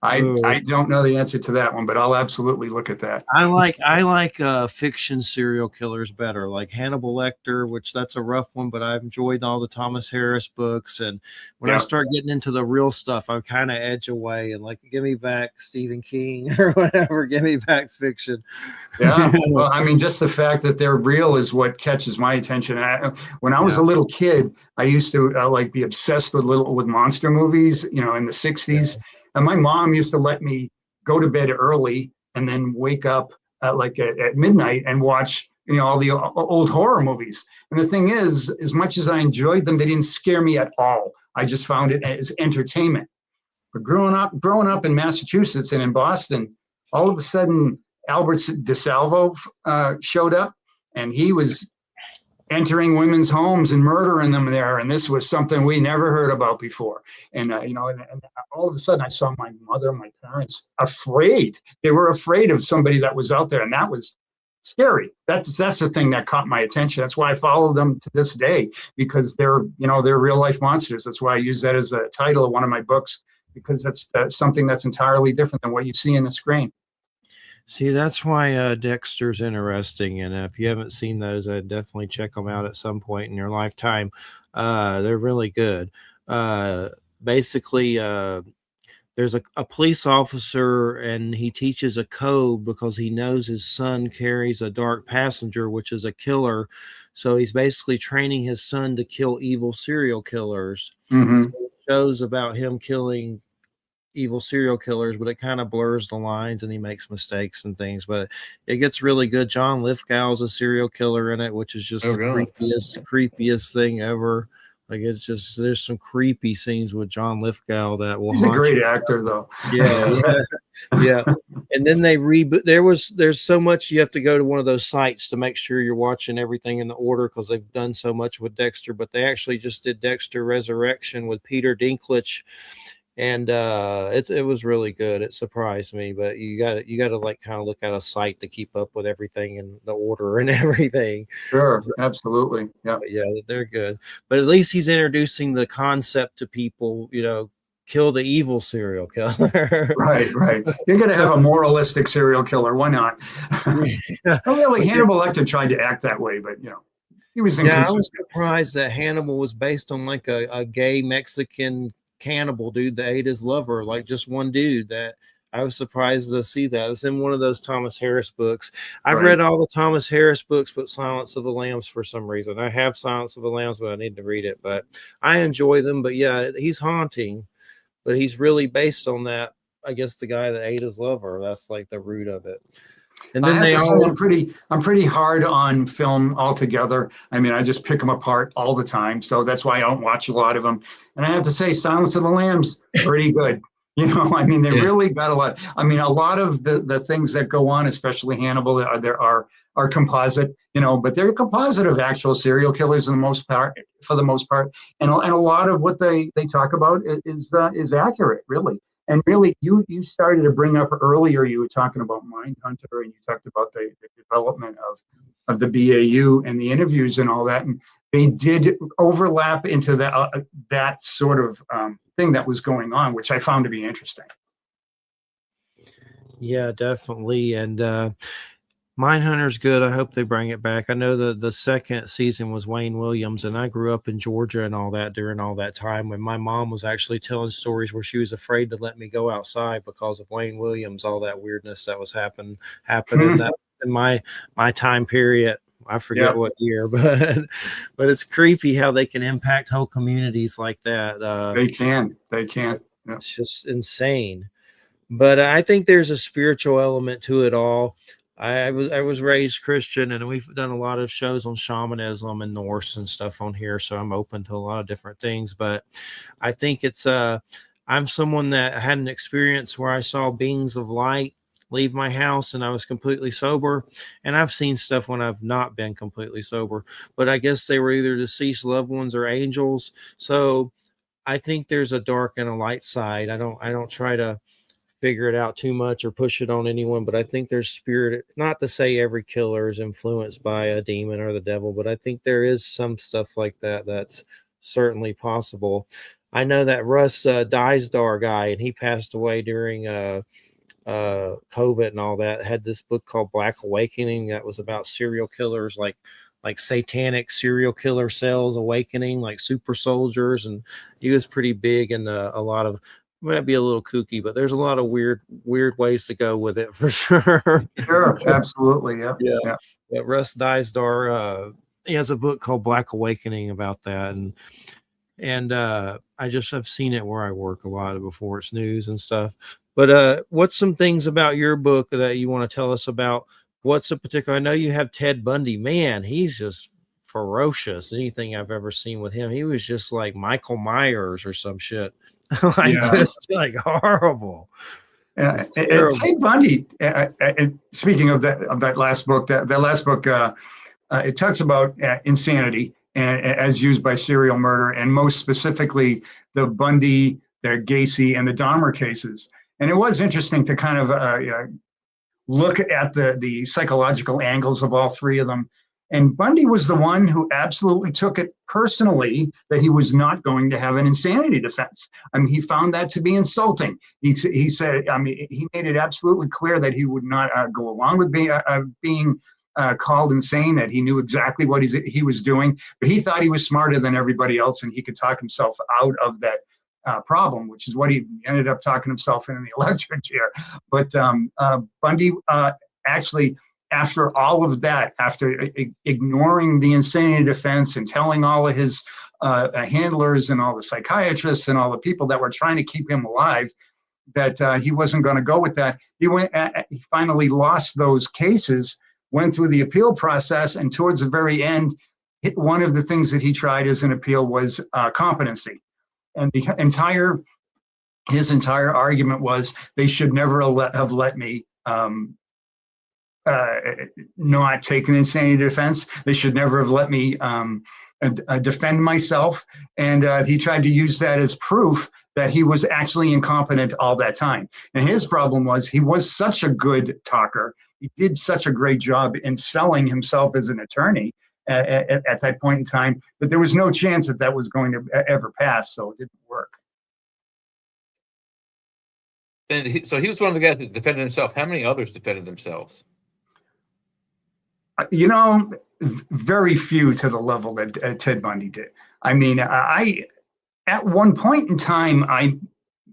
I don't know the answer to that one, but I'll absolutely look at that. I like fiction serial killers better, like Hannibal Lecter, which that's a rough one, but I've enjoyed all the Thomas Harris books. And when I start getting into the real stuff, I kind of edge away and like, give me back Stephen King or whatever. Give me back fiction. Yeah. Well, I mean, just the fact that they're real is what catches my attention. When I was a little kid, I used to be obsessed with monster movies, in the 60s. And my mom used to let me go to bed early and then wake up at midnight and watch, all the old horror movies. And the thing is, as much as I enjoyed them, they didn't scare me at all. I just found it as entertainment. But growing up in Massachusetts and in Boston, all of a sudden, Albert DeSalvo showed up, and he was entering women's homes and murdering them there. And this was something we never heard about before. And, and all of a sudden I saw my mother and my parents afraid. They were afraid of somebody that was out there. And that was scary. That's the thing that caught my attention. That's why I follow them to this day, because they're real life monsters. That's why I use that as the title of one of my books, because that's something that's entirely different than what you see in the screen. See, that's why Dexter's interesting, and if you haven't seen those, I'd definitely check them out at some point in your lifetime. They're really good. Basically, there's a police officer, and he teaches a code because he knows his son carries a dark passenger, which is a killer. So he's basically training his son to kill evil serial killers. Mm-hmm. So it shows about him killing evil serial killers, but it kind of blurs the lines and he makes mistakes and things, but it gets really good. John Lithgow's a serial killer in it, which is just creepiest thing ever. Like, it's just, there's some creepy scenes with John Lithgow that will He's a great actor though. Yeah. And then they reboot. There's so much, you have to go to one of those sites to make sure you're watching everything in the order, because they've done so much with Dexter, but they actually just did Dexter Resurrection with Peter Dinklage. and it was really good. It surprised me, but you got to like kind of look at a site to keep up with everything and the order and everything. Sure, So, absolutely. Yeah. but yeah, they're good. But at least he's introducing the concept to people. Kill the evil serial killer. Right, right. You're going to have a moralistic serial killer. Why not? Yeah, Well, really, but yeah, Hannibal Lecter tried to act that way, but he was yeah, I was inconsistent. surprised that Hannibal was based on like a gay Mexican cannibal dude that ate his lover, like just one dude. That I was surprised to see that. It was in one of those Thomas Harris books. I've Right. read all the Thomas Harris books, but Silence of the Lambs for some reason. I have Silence of the Lambs, but I need to read it. But I enjoy them. But yeah, he's haunting, but he's really based on that. I guess the guy that ate his lover. That's like the root of it. And I then have they to say, all I'm pretty hard on film altogether. I mean, I just pick them apart all the time, so that's why I don't watch a lot of them. And I have to say, Silence of the Lambs, pretty good. I mean, they yeah. really got a lot. I mean, a lot of the things that go on, especially Hannibal, are composite. But they're composite of actual serial killers in the most part, for the most part, and a lot of what they talk about is accurate, really. And really, you started to bring up earlier, you were talking about Mindhunter and you talked about the development of the BAU and the interviews and all that. And they did overlap into that sort of thing that was going on, which I found to be interesting. Yeah, definitely. And Mindhunter's good. I hope they bring it back. I know the second season was Wayne Williams, and I grew up in Georgia and all that during all that time when my mom was actually telling stories where she was afraid to let me go outside because of Wayne Williams, all that weirdness that was happening that in my time period. I forget Yeah, what year, but it's creepy how they can impact whole communities like that. they can. Yeah. It's just insane. But I think there's a spiritual element to it all. I was raised Christian, and we've done a lot of shows on shamanism and Norse and stuff on here, so I'm open to a lot of different things. But I think I'm someone that had an experience where I saw beings of light leave my house and I was completely sober. And I've seen stuff when I've not been completely sober, but I guess they were either deceased loved ones or angels. So I think there's a dark and a light side. I don't try to figure it out too much or push it on anyone, but I think there's spirit. Not to say every killer is influenced by a demon or the devil, but I think there is some stuff like that that's certainly possible. I know that Russ Dysdar guy, and he passed away during COVID and all that. Had this book called Black Awakening that was about serial killers, like satanic serial killer cells awakening, like super soldiers, and he was pretty big in a lot of, might be a little kooky, but there's a lot of weird ways to go with it for sure. Sure, absolutely. Yeah, Yeah. yeah. But Russ Dysdar, he has a book called Black Awakening about that, and I've seen it where I work a lot before it's news and stuff. But what's some things about your book that you want to tell us about? What's a particular? I know you have Ted Bundy. Man, he's just ferocious. Anything I've ever seen with him, he was just like Michael Myers or some shit. Like Yeah. just like horrible. Just terrible. Ted Bundy. Speaking of that last book, that last book, it talks about insanity and as used by serial murder, and most specifically the Bundy, the Gacy, and the Dahmer cases. And it was interesting to kind of look at the psychological angles of all three of them. And Bundy was the one who absolutely took it personally that he was not going to have an insanity defense. I mean, he found that to be insulting. He said, I mean, he made it absolutely clear that he would not go along with being called insane, that he knew exactly what he was doing, but he thought he was smarter than everybody else and he could talk himself out of that problem, which is what he ended up talking himself in the electric chair. But Bundy actually, after all of that, after ignoring the insanity defense and telling all of his handlers and all the psychiatrists and all the people that were trying to keep him alive that he wasn't going to go with that, he finally lost those cases, went through the appeal process, and towards the very end, one of the things that he tried as an appeal was competency. And his entire argument was they should never have let me not take an insanity defense. They should never have let me defend myself. And he tried to use that as proof that he was actually incompetent all that time. And his problem was he was such a good talker. He did such a great job in selling himself as an attorney at that point in time, that there was no chance that that was going to ever pass. So it didn't work. And so he was one of the guys that defended himself. How many others defended themselves? You know, very few to the level that Ted Bundy did. I mean, at one point in time, I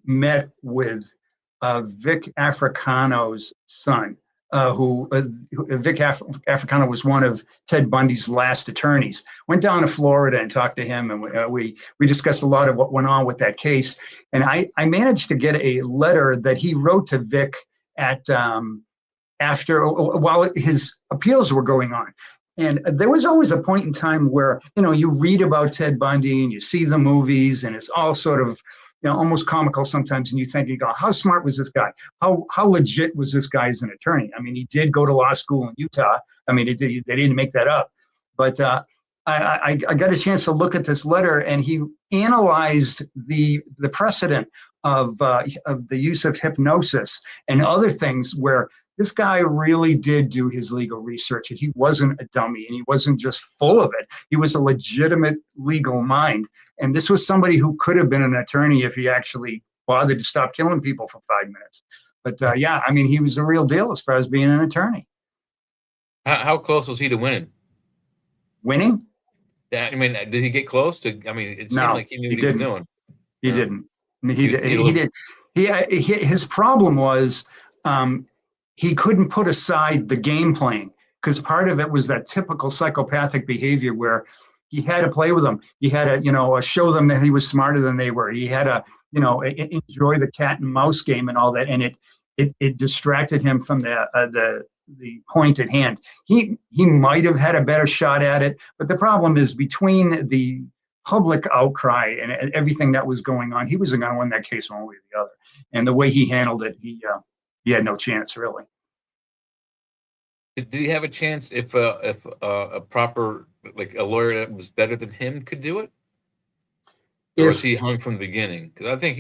met with Vic Africano's son, Vic Africano was one of Ted Bundy's last attorneys. Went down to Florida and talked to him, and we discussed a lot of what went on with that case. And I managed to get a letter that he wrote to Vic at while his appeals were going on. And there was always a point in time where, you know, you read about Ted Bundy and you see the movies, and it's all sort of, you know, almost comical sometimes. And you think, you go, how smart was this guy? How legit was this guy as an attorney? I mean, he did go to law school in Utah. I mean, they didn't make that up. But I got a chance to look at this letter, and he analyzed the precedent of the use of hypnosis and other things where this guy really did do his legal research. He wasn't a dummy, and he wasn't just full of it. He was a legitimate legal mind. And this was somebody who could have been an attorney if he actually bothered to stop killing people for 5 minutes. But yeah, I mean, he was the real deal as far as being an attorney. How close was he to winning? Winning? Yeah, I mean, did he get close to? I mean, it seemed like he knew what he was doing. He didn't. I mean, he did. His problem was he couldn't put aside the game playing, because part of it was that typical psychopathic behavior where he had to play with them. He had to, you know, show them that he was smarter than they were. He had to, you know, enjoy the cat and mouse game and all that, and it distracted him from the point at hand. He might have had a better shot at it, but the problem is, between the public outcry and everything that was going on, he wasn't going to win that case one way or the other. And the way he handled it, he had no chance, really. Did he have a chance if a proper, like a lawyer that was better than him could do it? Or was he hung from the beginning? Because I think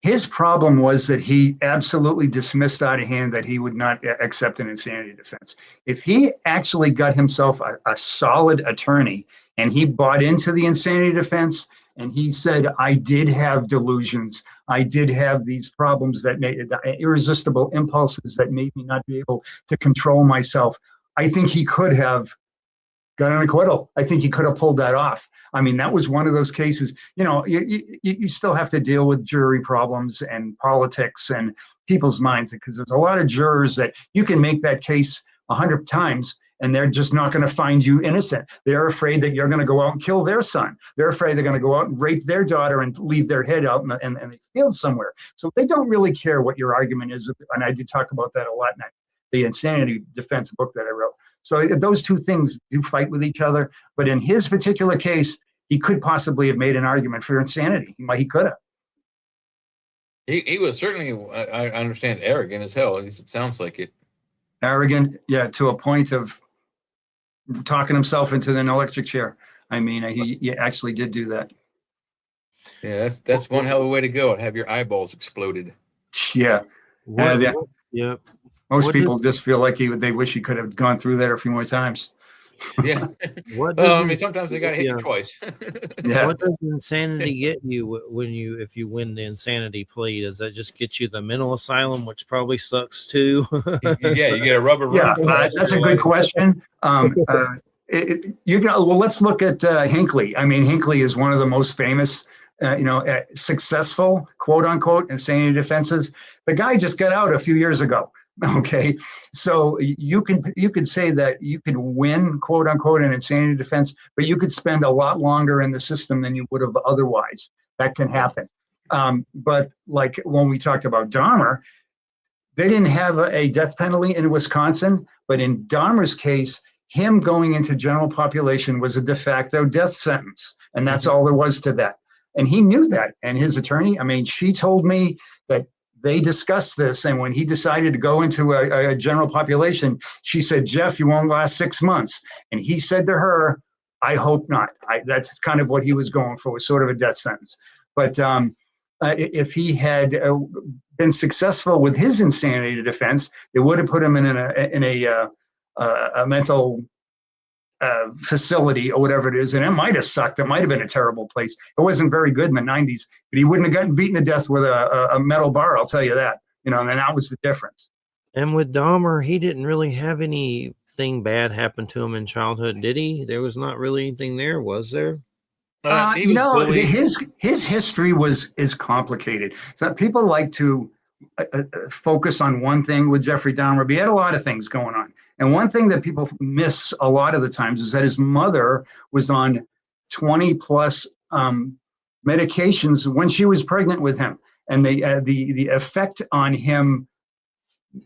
his problem was that he absolutely dismissed out of hand that he would not accept an insanity defense. If he actually got himself a solid attorney and he bought into the insanity defense, and he said, I did have delusions, I did have these problems that made irresistible impulses that made me not be able to control myself, I think he could have got an acquittal. I think he could have pulled that off. I mean, that was one of those cases, you know, you still have to deal with jury problems and politics and people's minds, because there's a lot of jurors that you can make that case 100 times and they're just not going to find you innocent. They're afraid that you're going to go out and kill their son. They're afraid they're going to go out and rape their daughter and leave their head out in the field somewhere. So they don't really care what your argument is. And I did talk about that a lot in the insanity defense book that I wrote. So those two things do fight with each other. But in his particular case, he could possibly have made an argument for insanity. He could have. He was certainly, I understand, arrogant as hell. It sounds like it. Arrogant, yeah, to a point of talking himself into an electric chair. I mean, he actually did do that. Yeah, that's one hell of a way to go. Have your eyeballs exploded. Yeah. Yeah. Most people just feel like they wish he could have gone through that a few more times. Yeah. Well, I mean, sometimes they got to hit you twice. Yeah. What does insanity get you if you win the insanity plea? Does that just get you the mental asylum, which probably sucks too? Yeah, you get a rubber. Yeah, that's a good question. Let's look at Hinckley. I mean, Hinckley is one of the most famous, successful, quote unquote, insanity defenses. The guy just got out a few years ago. Okay, so you could say that you could win, quote unquote, an insanity defense, but you could spend a lot longer in the system than you would have otherwise. That can happen. But like when we talked about Dahmer, they didn't have a death penalty in Wisconsin, but in Dahmer's case, him going into general population was a de facto death sentence, and that's all there was to that. And he knew that. And his attorney, I mean, she told me that they discussed this, and when he decided to go into a general population, she said, Jeff, you won't last 6 months. And he said to her, I hope not. That's kind of what he was going for, was sort of a death sentence. But if he had been successful with his insanity defense, they would have put him in a mental facility or whatever it is, and it might have sucked. It might have been a terrible place. It wasn't very good in the 90s, but he wouldn't have gotten beaten to death with a metal bar, I'll tell you that. And that was the difference. And with Dahmer, he didn't really have anything bad happen to him in childhood, did he? There was not really anything there, was there? His history is complicated. So people like to focus on one thing with Jeffrey Dahmer, but he had a lot of things going on. And one thing that people miss a lot of the times is that his mother was on 20 plus medications when she was pregnant with him, and the effect on him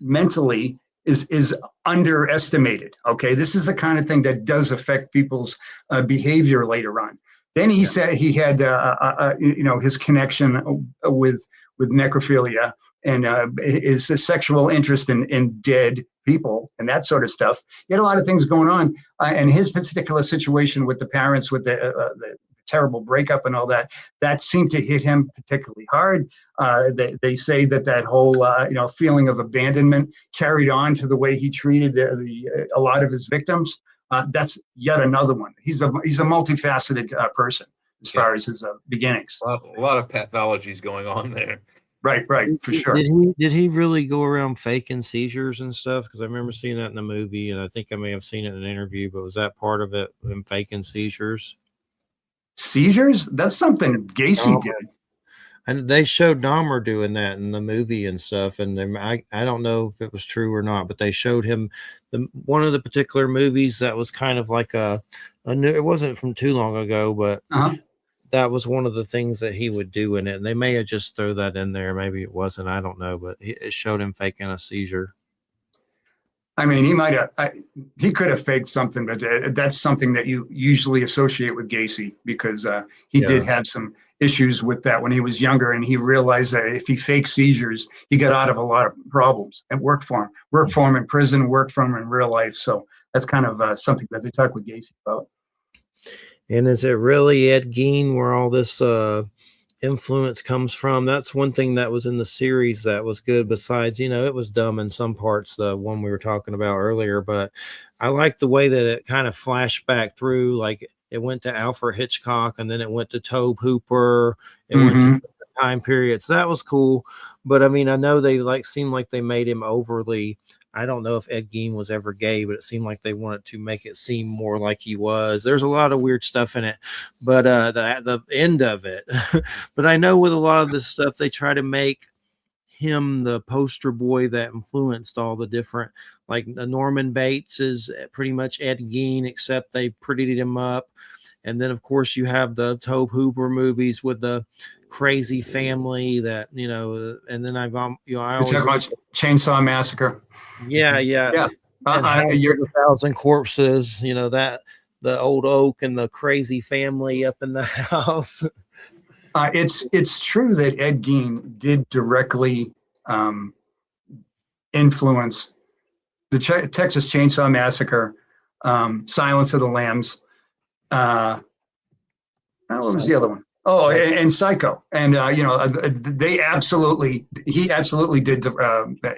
mentally is underestimated. Okay, this is the kind of thing that does affect people's behavior later on. Then he said he had his connection with necrophilia and his sexual interest in dead people and that sort of stuff. He had a lot of things going on, and his particular situation with the parents, with the terrible breakup and all that seemed to hit him particularly hard. They say that whole feeling of abandonment carried on to the way he treated a lot of his victims. That's yet another one. He's a multifaceted person as far as his beginnings. A lot of pathologies going on there. Right, for sure. Did he really go around faking seizures and stuff? Because I remember seeing that in the movie, and I think I may have seen it in an interview. But was that part of it? Him faking seizures? Seizures? That's something Gacy did. And they showed Dahmer doing that in the movie and stuff. And I don't know if it was true or not, but they showed him one of the particular movies that was kind of like a new. It wasn't from too long ago, but that was one of the things that he would do in it. And they may have just throw that in there. Maybe it wasn't. I don't know, but it showed him faking a seizure. I mean, he could have faked something, but that's something that you usually associate with Gacy, because he did have some issues with that when he was younger, and he realized that if he faked seizures, he got out of a lot of problems. It worked for him in prison, worked for him in real life. So that's kind of something that they talk with Gacy about. And is it really Ed Gein where all this influence comes from? That's one thing that was in the series that was good, besides it was dumb in some parts, the one we were talking about earlier, but I like the way that it kind of flashed back through, like it went to Alfred Hitchcock, and then it went to Tobe Hooper, it went to the time periods. That was cool. But I mean, I know they seemed like they made him overly, I don't know if Ed Gein was ever gay, but it seemed like they wanted to make it seem more like he was. There's a lot of weird stuff in it, but the end of it. But I know with a lot of this stuff, they try to make him the poster boy that influenced all the different, like the Norman Bates is pretty much Ed Gein, except they prettied him up. And then, of course, you have the Tobe Hooper movies with the crazy family that, and then I always talk about Chainsaw Massacre. Yeah. You're 1,000 Corpses, that the old oak and the crazy family up in the house. It's true that Ed Gein did directly influence the Texas Chainsaw Massacre, Silence of the Lambs. What was the other one? Oh, and Psycho. And he absolutely did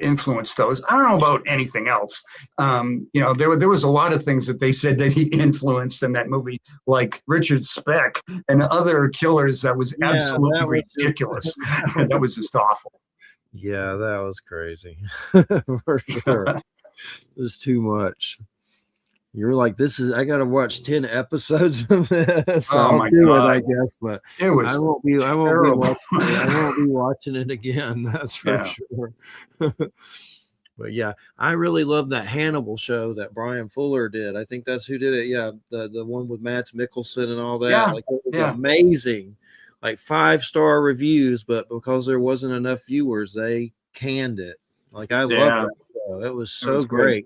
influence those. I don't know about anything else. There was a lot of things that they said that he influenced in that movie, like Richard Speck and other killers. That was absolutely ridiculous. That was just awful. Yeah, that was crazy. For sure. It was too much. You're like, I got to watch 10 episodes of this. So I'll do it, I guess, but I won't be watching it again. That's for sure. But yeah, I really love that Hannibal show that Brian Fuller did. I think that's who did it. Yeah, the one with Mads Mikkelsen and all that. Yeah, it was amazing. Like 5-star reviews, but because there wasn't enough viewers, they canned it. Like I love that show. It was so great.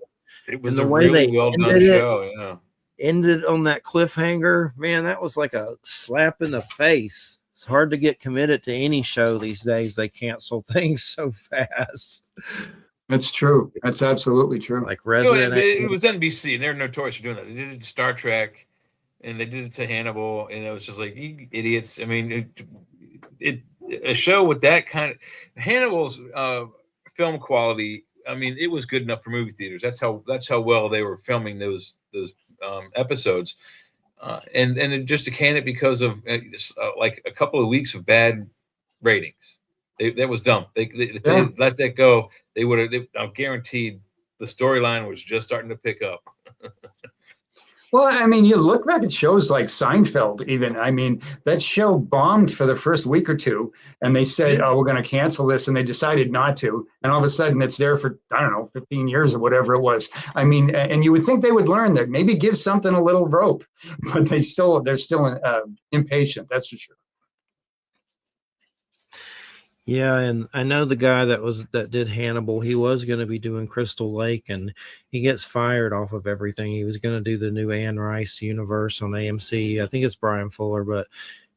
It was the way really well done show. Ended on that cliffhanger, man. That was like a slap in the face. It's hard to get committed to any show these days. They cancel things so fast. That's true. That's absolutely true. Like Resident Evil. It was NBC, and they're notorious for doing that. They did it to Star Trek, and they did it to Hannibal, and it was just like, you idiots. I mean, a show with that kind of Hannibal's film quality. I mean, it was good enough for movie theaters. That's how well they were filming those episodes. And just to can it because of like a couple of weeks of bad ratings. That was dumb. If they let that go, they would have. I'm guaranteed the storyline was just starting to pick up. Well, I mean, you look back at shows like Seinfeld, even. I mean, that show bombed for the first week or two, and they said, oh, we're going to cancel this, and they decided not to. And all of a sudden, it's there for, I don't know, 15 years or whatever it was. I mean, and you would think they would learn that, maybe give something a little rope, but they're still impatient, that's for sure. Yeah, and I know the guy that did Hannibal. He was going to be doing Crystal Lake, and he gets fired off of everything. He was going to do the new Anne Rice universe on AMC. I think it's Brian Fuller, but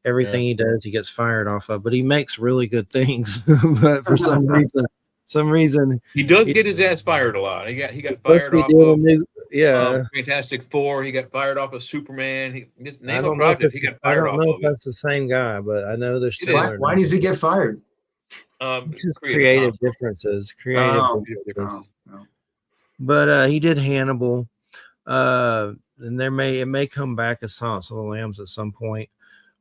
everything he does, he gets fired off of. But he makes really good things. But for some reason, he does get his ass fired a lot. He got fired off of Fantastic Four. He got fired off of Superman. He just name a project. He got fired off of. I don't know if that's the same guy, but I know there's. Why does he get fired? Creative differences. But he did Hannibal, and it may come back as Silence of the Lambs at some point.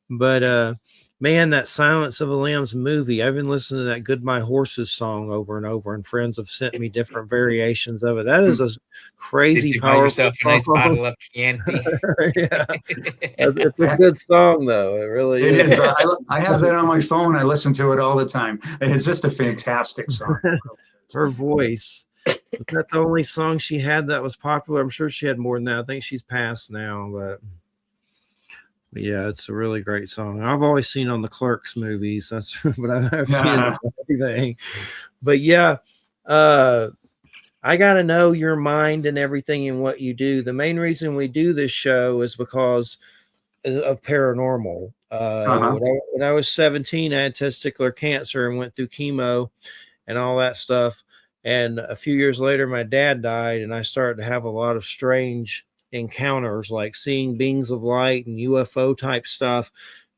But man, that Silence of the Lambs movie, I've been listening to that Goodbye Horses song over and over, and friends have sent me different variations of it. That is a crazy powerful song. Yeah. It's a good song, though. It really is. I have that on my phone. I listen to it all the time. It's just a fantastic song. Her voice. Was that the only song she had that was popular? I'm sure she had more than that. I think she's passed now, but yeah, it's a really great song. I've always seen on the Clerks movies. That's but I've seen everything. But yeah, I got to know your mind and everything and what you do. The main reason we do this show is because of paranormal. When I was 17, I had testicular cancer and went through chemo and all that stuff. And a few years later, my dad died, and I started to have a lot of strange encounters, like seeing beings of light and UFO type stuff.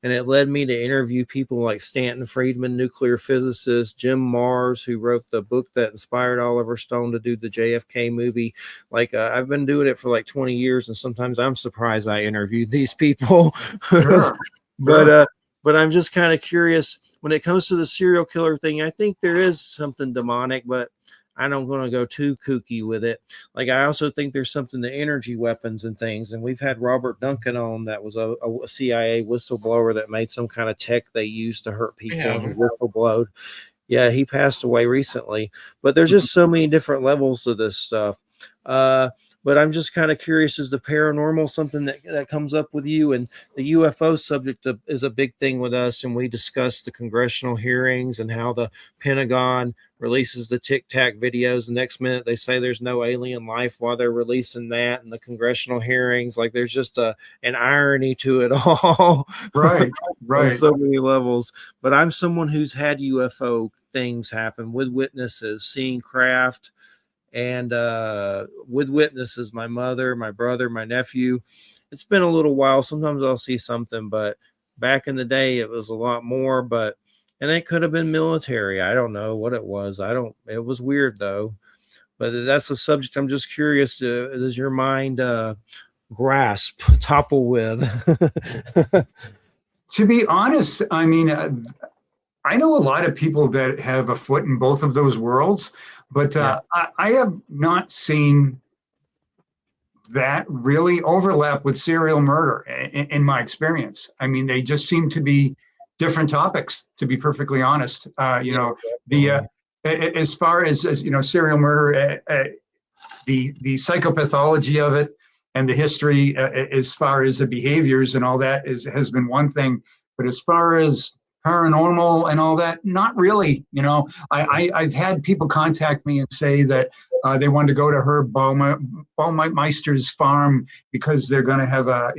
And it led me to interview people like Stanton Friedman, nuclear physicist, Jim Mars, who wrote the book that inspired Oliver Stone to do the JFK movie. Like I've been doing it for like 20 years, and sometimes I'm surprised I interviewed these people. But I'm just kind of curious when it comes to the serial killer thing. I think there is something demonic, but I don't want to go too kooky with it. Like I also think there's something to energy weapons and things. And we've had Robert Duncan on, that was a CIA whistleblower that made some kind of tech they used to hurt people and whistleblowed. Yeah, he passed away recently. But there's just so many different levels to this stuff. But I'm just kind of curious, is the paranormal something that comes up with you? And the UFO subject is a big thing with us. And we discussed the congressional hearings and how the Pentagon releases the Tic Tac videos. The next minute they say there's no alien life while they're releasing that. And the congressional hearings, like there's just an irony to it all. Right. On so many levels. But I'm someone who's had UFO things happen with witnesses, seeing craft. And with witnesses, my mother, my brother, my nephew. It's been a little while. Sometimes I'll see something, but back in the day, it was a lot more. And it could have been military. I don't know what it was. It was weird though. But that's a subject I'm just curious. Does your mind topple with? To be honest, I mean, I know a lot of people that have a foot in both of those worlds. But I have not seen that really overlap with serial murder in my experience. I mean, they just seem to be different topics, to be perfectly honest. As far as serial murder, the psychopathology of it and the history, as far as the behaviors and all that has been one thing. But as far as paranormal and all that, not really. I've had people contact me and say that they wanted to go to Herb Baumeister's farm because they're going to have a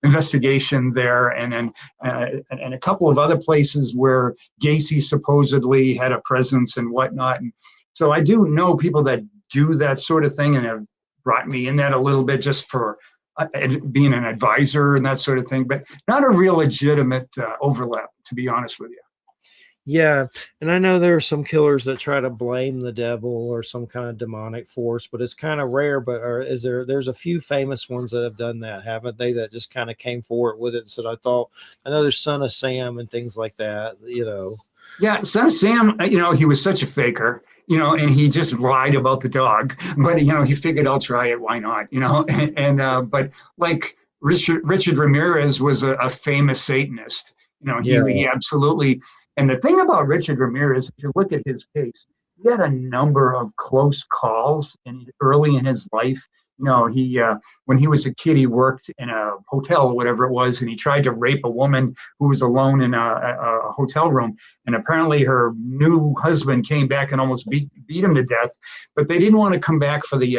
investigation there, and a couple of other places where Gacy supposedly had a presence and whatnot. And so I do know people that do that sort of thing and have brought me in that a little bit just for being an advisor and that sort of thing, but not a real legitimate overlap, to be honest with you. Yeah, and I know there are some killers that try to blame the devil or some kind of demonic force, but it's kind of rare. But there's a few famous ones that have done that, haven't they? That just kind of came forward with it and said, I know there's Son of Sam and things like that, Yeah, Son of Sam, he was such a faker, and he just lied about the dog. But he figured, I'll try it. Why not? But like Richard Ramirez was a famous Satanist. He absolutely. And the thing about Richard Ramirez, if you look at his case, he had a number of close calls early in his life. He when he was a kid, he worked in a hotel or whatever it was, and he tried to rape a woman who was alone in a hotel room. And apparently, her new husband came back and almost beat him to death. But they didn't want to come back for the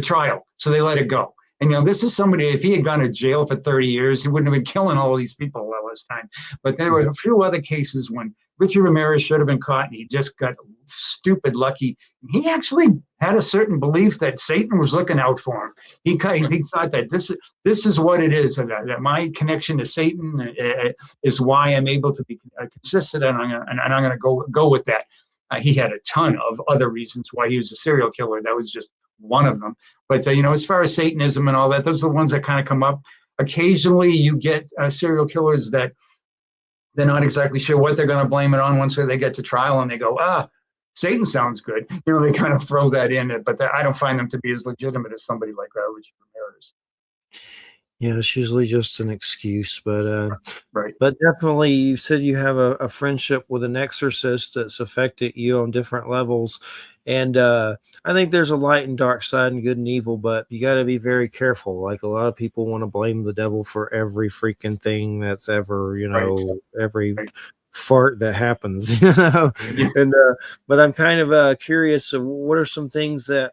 trial, so they let it go. And this is somebody, if he had gone to jail for 30 years, he wouldn't have been killing all these people all this time. But there were a few other cases when Richard Ramirez should have been caught, and he just got stupid lucky. He actually had a certain belief that Satan was looking out for him. He thought that this is what it is, that my connection to Satan is why I'm able to be consistent, and I'm going to go with that. He had a ton of other reasons why he was a serial killer. That was just one of them. But, as far as Satanism and all that, those are the ones that kind of come up. Occasionally you get serial killers that they're not exactly sure what they're going to blame it on once they get to trial, and they go, Satan sounds good. They kind of throw that in, but I don't find them to be as legitimate as somebody like Richard Ramirez. Yeah, it's usually just an excuse, but right. But definitely, you said you have a friendship with an exorcist that's affected you on different levels, and I think there's a light and dark side and good and evil, but you got to be very careful. Like a lot of people want to blame the devil for every freaking thing that's ever, every fart that happens, Yeah. And but I'm kind of curious. What are some things that?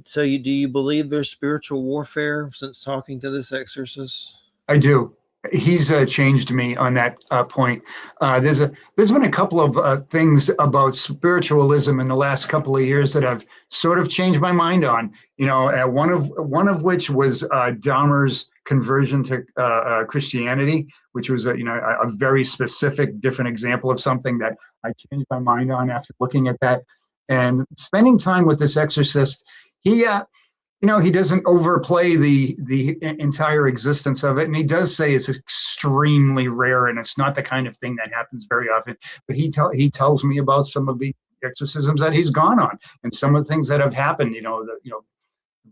So do you believe there's spiritual warfare since talking to this exorcist? I do. He's changed me on that point. There's been a couple of things about spiritualism in the last couple of years that I've sort of changed my mind on. One of which was Dahmer's conversion to Christianity, which was a very specific, different example of something that I changed my mind on after looking at that. And spending time with this exorcist, he doesn't overplay the entire existence of it. And he does say it's extremely rare and it's not the kind of thing that happens very often. But he tells me about some of the exorcisms that he's gone on and some of the things that have happened,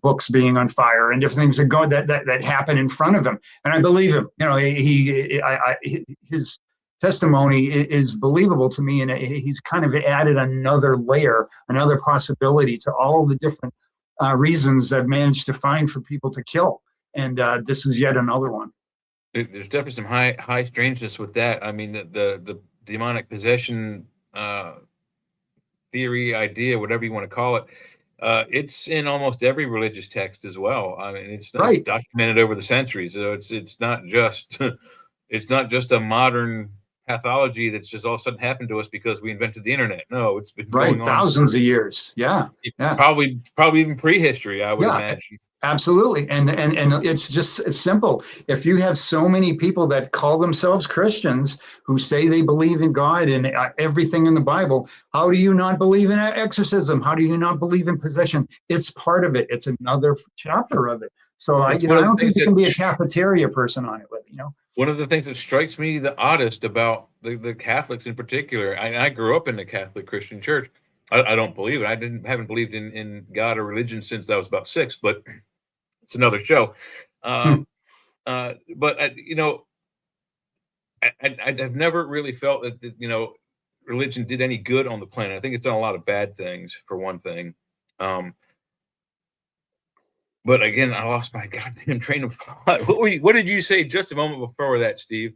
books being on fire and different things that happen in front of him. And I believe him. His testimony is believable to me. And he's kind of added another layer, another possibility to all the different reasons I've managed to find for people to kill, and this is yet another one. There's definitely some high strangeness with that. I mean, the demonic possession theory, idea, whatever you want to call it, it's in almost every religious text as well. I mean, it's documented over the centuries, so it's not just a modern pathology that's just all of a sudden happened to us because we invented the internet. No, it's been going on thousands of years. Yeah. Probably even prehistory, I would imagine. Absolutely. And it's just simple. If you have so many people that call themselves Christians who say they believe in God and everything in the Bible, how do you not believe in exorcism? How do you not believe in possession? It's part of it. It's another chapter of it. So I don't think you can be a cafeteria person on it with it, One of the things that strikes me the oddest about the Catholics in particular, I grew up in the Catholic Christian church. I don't believe it. I haven't believed in God or religion since I was about 6, but it's another show. But I've never really felt that religion did any good on the planet. I think it's done a lot of bad things, for one thing. But again, I lost my goddamn train of thought. What did you say just a moment before that, Steve?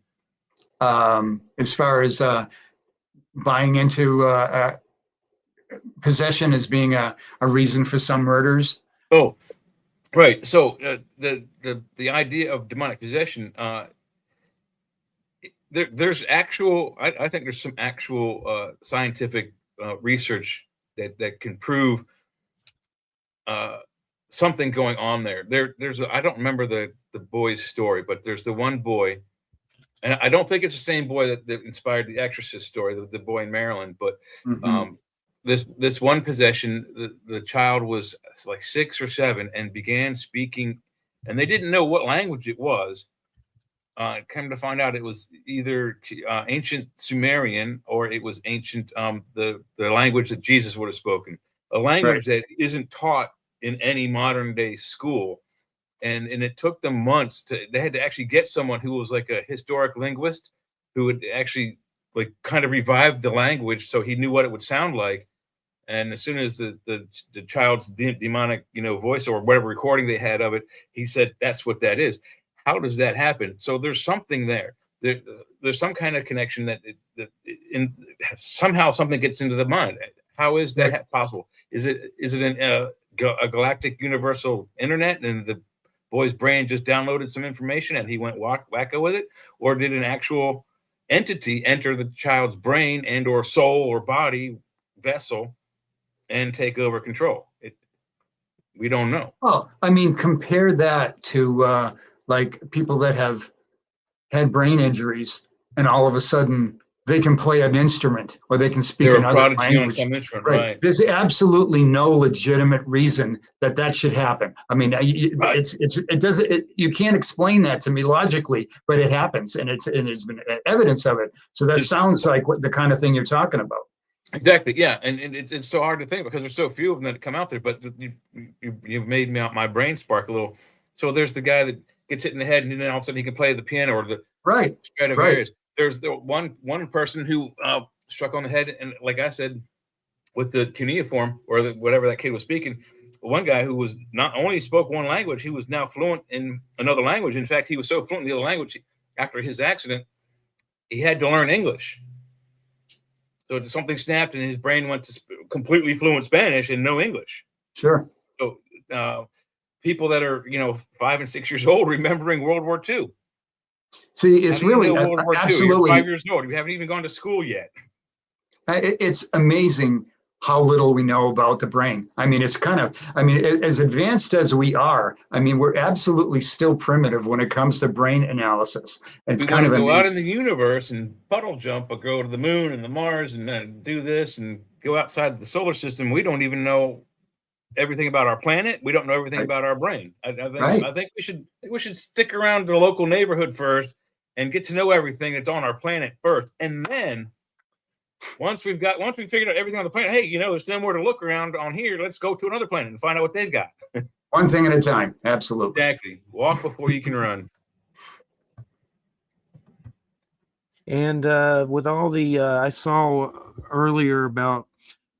As far as buying into possession as being a reason for some murders. Oh, right. So the idea of demonic possession, there's actual. I think there's some actual scientific research that can prove something going on there. I don't remember the boy's story, but there's the one boy, and I don't think it's the same boy that inspired the Exorcist story, the boy in Maryland, but this one possession, the child was like 6 or 7 and began speaking, and they didn't know what language it was. Come to find out, it was either ancient Sumerian or it was ancient the language that Jesus would have spoken, a language that isn't taught in any modern day school. And it took them months they had to actually get someone who was like a historic linguist who would actually like kind of revive the language so he knew what it would sound like. And as soon as the child's demonic, voice or whatever recording they had of it, he said, that's what that is. How does that happen? So there's something there. There's some kind of connection that somehow something gets into the mind. How is that possible? Is it a galactic universal internet and the boy's brain just downloaded some information and he went wacko with it? Or did an actual entity enter the child's brain and or soul or body vessel and take over control? We don't know. Well, I mean, compare that to like people that have had brain injuries and all of a sudden they can play an instrument or they can speak another language. On some instrument, right. There's absolutely no legitimate reason that should happen. I mean, you can't explain that to me logically, but it happens, and there's been evidence of it. So that sounds like the kind of thing you're talking about. Exactly, yeah, and it's so hard to think because there's so few of them that come out there. But you've made my brain spark a little. So there's the guy that gets hit in the head, and then all of a sudden he can play the piano or the Stradivarius. There's the one person who struck on the head, and like I said, with the cuneiform or whatever that kid was speaking, one guy who was not only spoke one language, he was now fluent in another language. In fact, he was so fluent in the other language, after his accident, he had to learn English. So something snapped, and his brain went to completely fluent Spanish and no English. Sure. So people that are 5 and 6 years old remembering World War II. See, it's really World War II? absolutely. You're 5 years old. You haven't even gone to school yet. It's amazing how little we know about the brain. I mean, it's as advanced as we are, I mean, we're absolutely still primitive when it comes to brain analysis. It's kind of go out in the universe and puddle jump or go to the moon and the Mars and do this and go outside the solar system. We don't even know everything about our planet. We don't know everything about our brain. I think we should stick around the local neighborhood first and get to know everything that's on our planet first. And then once we figured out everything on the planet, hey, there's no more to look around on here. Let's go to another planet and find out what they've got. One thing at a time. Absolutely. Exactly. Walk before you can run. And with all the, I saw earlier about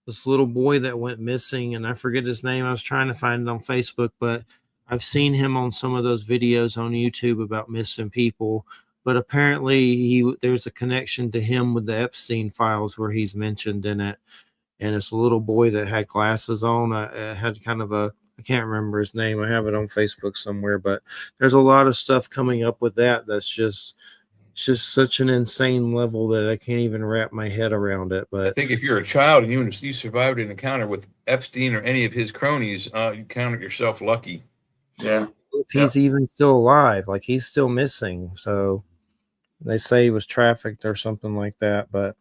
this little boy that went missing, and I forget his name. I was trying to find it on Facebook, but I've seen him on some of those videos on YouTube about missing people. But apparently there's a connection to him with the Epstein files where he's mentioned in it. And it's a little boy that had glasses on. I had kind of I can't remember his name. I have it on Facebook somewhere, but there's a lot of stuff coming up with that. That's just such an insane level that I can't even wrap my head around it. But I think if you're a child and you survived an encounter with Epstein or any of his cronies, you count yourself lucky. Yeah. If he's even still alive, like he's still missing. So they say he was trafficked or something like that. But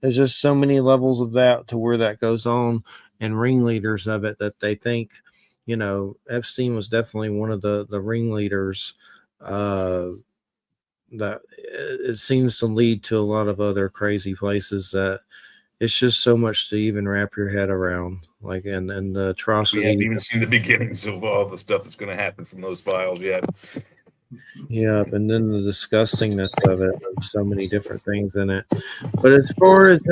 there's just so many levels of that to where that goes on, and ringleaders of it that they think, Epstein was definitely one of the ringleaders. That it seems to lead to a lot of other crazy places that it's just so much to even wrap your head around. Like, and the atrocity. We haven't even seen the beginnings of all the stuff that's going to happen from those files yet. Yeah, and then the disgustingness of it. There's so many different things in it. But as far as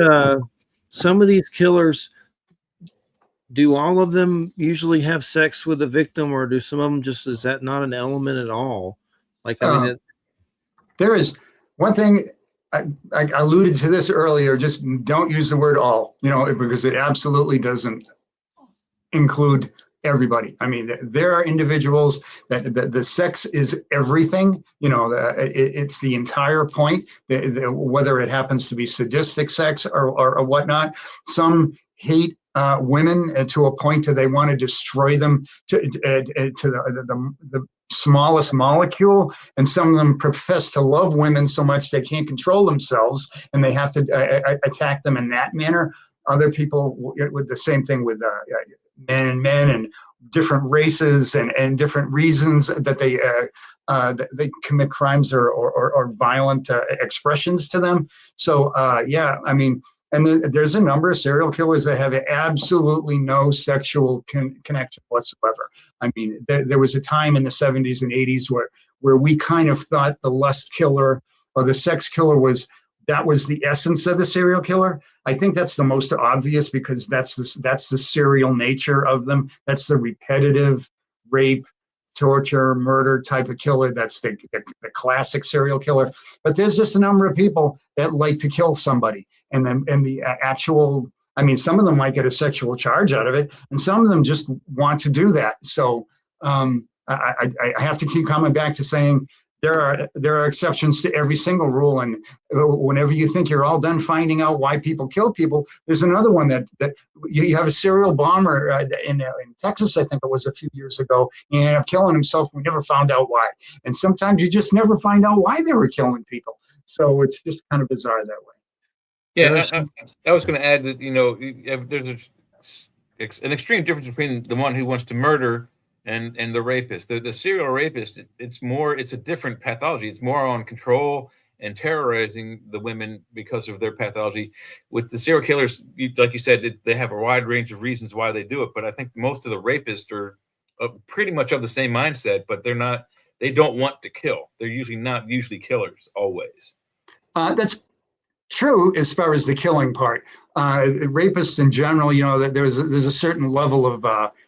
some of these killers, do all of them usually have sex with the victim, or do some of them is that not an element at all? Like, I mean, there is one thing I alluded to this earlier. Just don't use the word all, because it absolutely doesn't include everybody. I mean, there are individuals that the sex is everything. It's the entire point. Whether it happens to be sadistic sex or whatnot. Some hate women to a point that they want to destroy them to the smallest molecule, and some of them profess to love women so much they can't control themselves and they have to attack them in that manner. Other people with the same thing with men and different races and different reasons that they commit crimes or violent expressions to them. So yeah, I mean, and there's a number of serial killers that have absolutely no sexual connection whatsoever. I mean, there was a time in the 70s and 80s where we kind of thought the lust killer or the sex killer was the essence of the serial killer. I think that's the most obvious because that's the serial nature of them. That's the repetitive rape, torture, murder type of killer. That's the classic serial killer. But there's just a number of people that like to kill somebody. And the actual, I mean, some of them might get a sexual charge out of it, and some of them just want to do that. So I have to keep coming back to saying there are exceptions to every single rule. And whenever you think you're all done finding out why people kill people, there's another one that you have a serial bomber in Texas, I think it was a few years ago. He ended up killing himself. We never found out why. And sometimes you just never find out why they were killing people. So it's just kind of bizarre that way. Yeah, I was going to add that, there's an extreme difference between the one who wants to murder and the rapist. The serial rapist, it's a different pathology. It's more on control and terrorizing the women because of their pathology. With the serial killers, like you said, they have a wide range of reasons why they do it. But I think most of the rapists are pretty much of the same mindset, but they don't want to kill. They're not usually killers always. That's true as far as the killing part. Rapists in general, there's a certain level of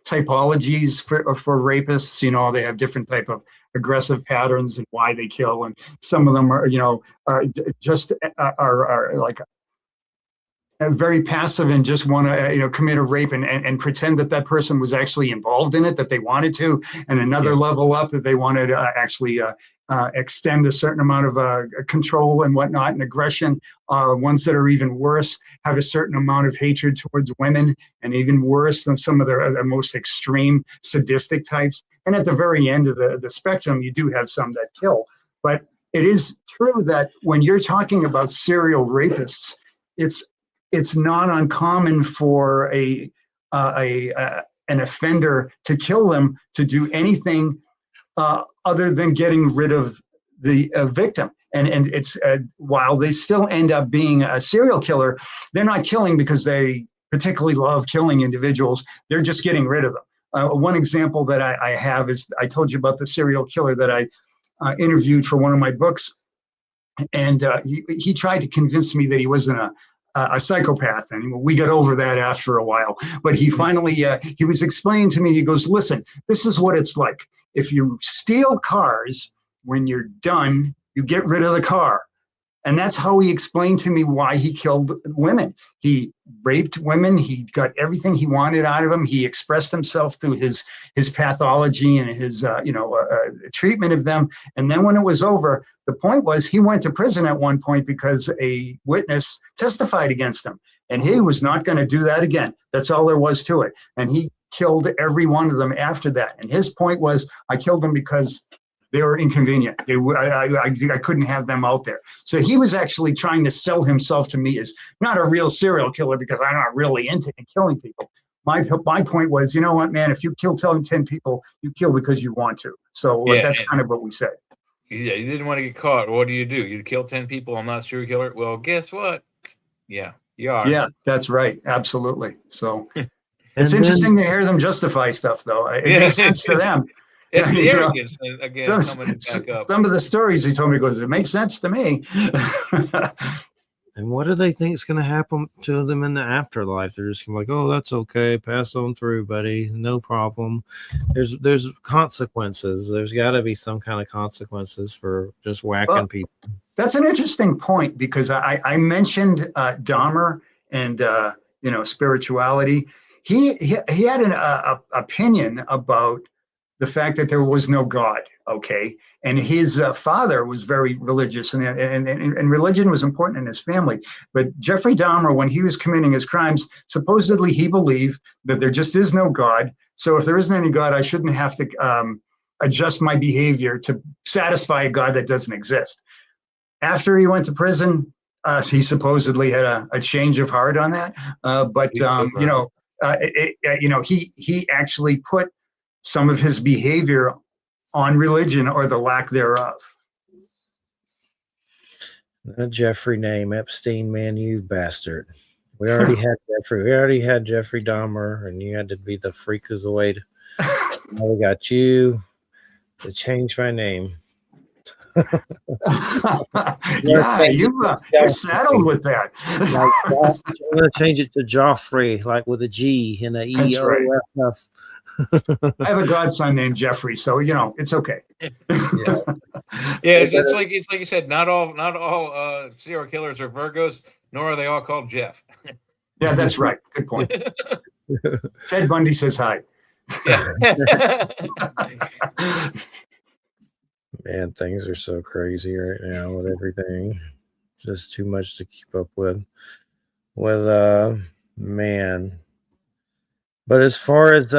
typologies for rapists. They have different type of aggressive patterns and why they kill, and some of them are like very passive and just want to commit a rape and pretend that person was actually involved in it, that they wanted to, and another level up that they wanted to actually extend a certain amount of control and whatnot and aggression. Ones that are even worse have a certain amount of hatred towards women, and even worse than some of the most extreme sadistic types. And at the very end of the spectrum, you do have some that kill. But it is true that when you're talking about serial rapists, it's not uncommon for an offender to kill them, to do anything other than getting rid of the victim. And it's while they still end up being a serial killer, they're not killing because they particularly love killing individuals. They're just getting rid of them. One example that I have is, I told you about the serial killer that I interviewed for one of my books. And he tried to convince me that he wasn't a psychopath, and we got over that after a while. But he finally, he was explaining to me, he goes, listen, this is what it's like. If you steal cars, when you're done, you get rid of the car. And that's how he explained to me why he killed women. He raped women. He got everything he wanted out of them. He expressed himself through his pathology and his treatment of them. And then when it was over, the point was he went to prison at one point because a witness testified against him. And he was not going to do that again. That's all there was to it. And he killed every one of them after that. And his point was, I killed them because they were inconvenient. I couldn't have them out there. So he was actually trying to sell himself to me as not a real serial killer because I'm not really into killing people. My point was, you know what, man, if you kill 10 people, you kill because you want to. So that's kind of what we said. Yeah, you didn't want to get caught. What do? You kill 10 people. I'm not a serial killer. Well, guess what? Yeah, you are. Yeah, that's right. Absolutely. So it's interesting to hear them justify stuff, though. It makes sense to them. It's the arrogance again coming back up. Some of the stories he told me goes, it makes sense to me. And what do they think is going to happen to them in the afterlife? They're just like, oh, that's okay. Pass on through, buddy. No problem. There's consequences. There's got to be some kind of consequences for just whacking people. That's an interesting point because I mentioned Dahmer and spirituality. He had an opinion about the fact that there was no God, okay? And his father was very religious, and religion was important in his family. But Jeffrey Dahmer, when he was committing his crimes, supposedly he believed that there just is no God. So if there isn't any God, I shouldn't have to adjust my behavior to satisfy a God that doesn't exist. After he went to prison, he supposedly had a change of heart on that. He actually put some of his behavior on religion or the lack thereof. That Jeffrey name, Epstein, man, you bastard. We already had Jeffrey. We already had Jeffrey Dahmer, and you had to be the freakazoid. Now we got you to change my name. Yeah, you're saddled with that. I'm going to change it to Joffrey, like with a G and a E O F F. I have a godson named Jeffrey, so it's okay. Yeah, it's like you said. Not all serial killers are Virgos, nor are they all called Jeff. Yeah, that's right. Good point. Ted Bundy says hi. Yeah. Man, things are so crazy right now with everything. Just too much to keep up with. Man. But as far as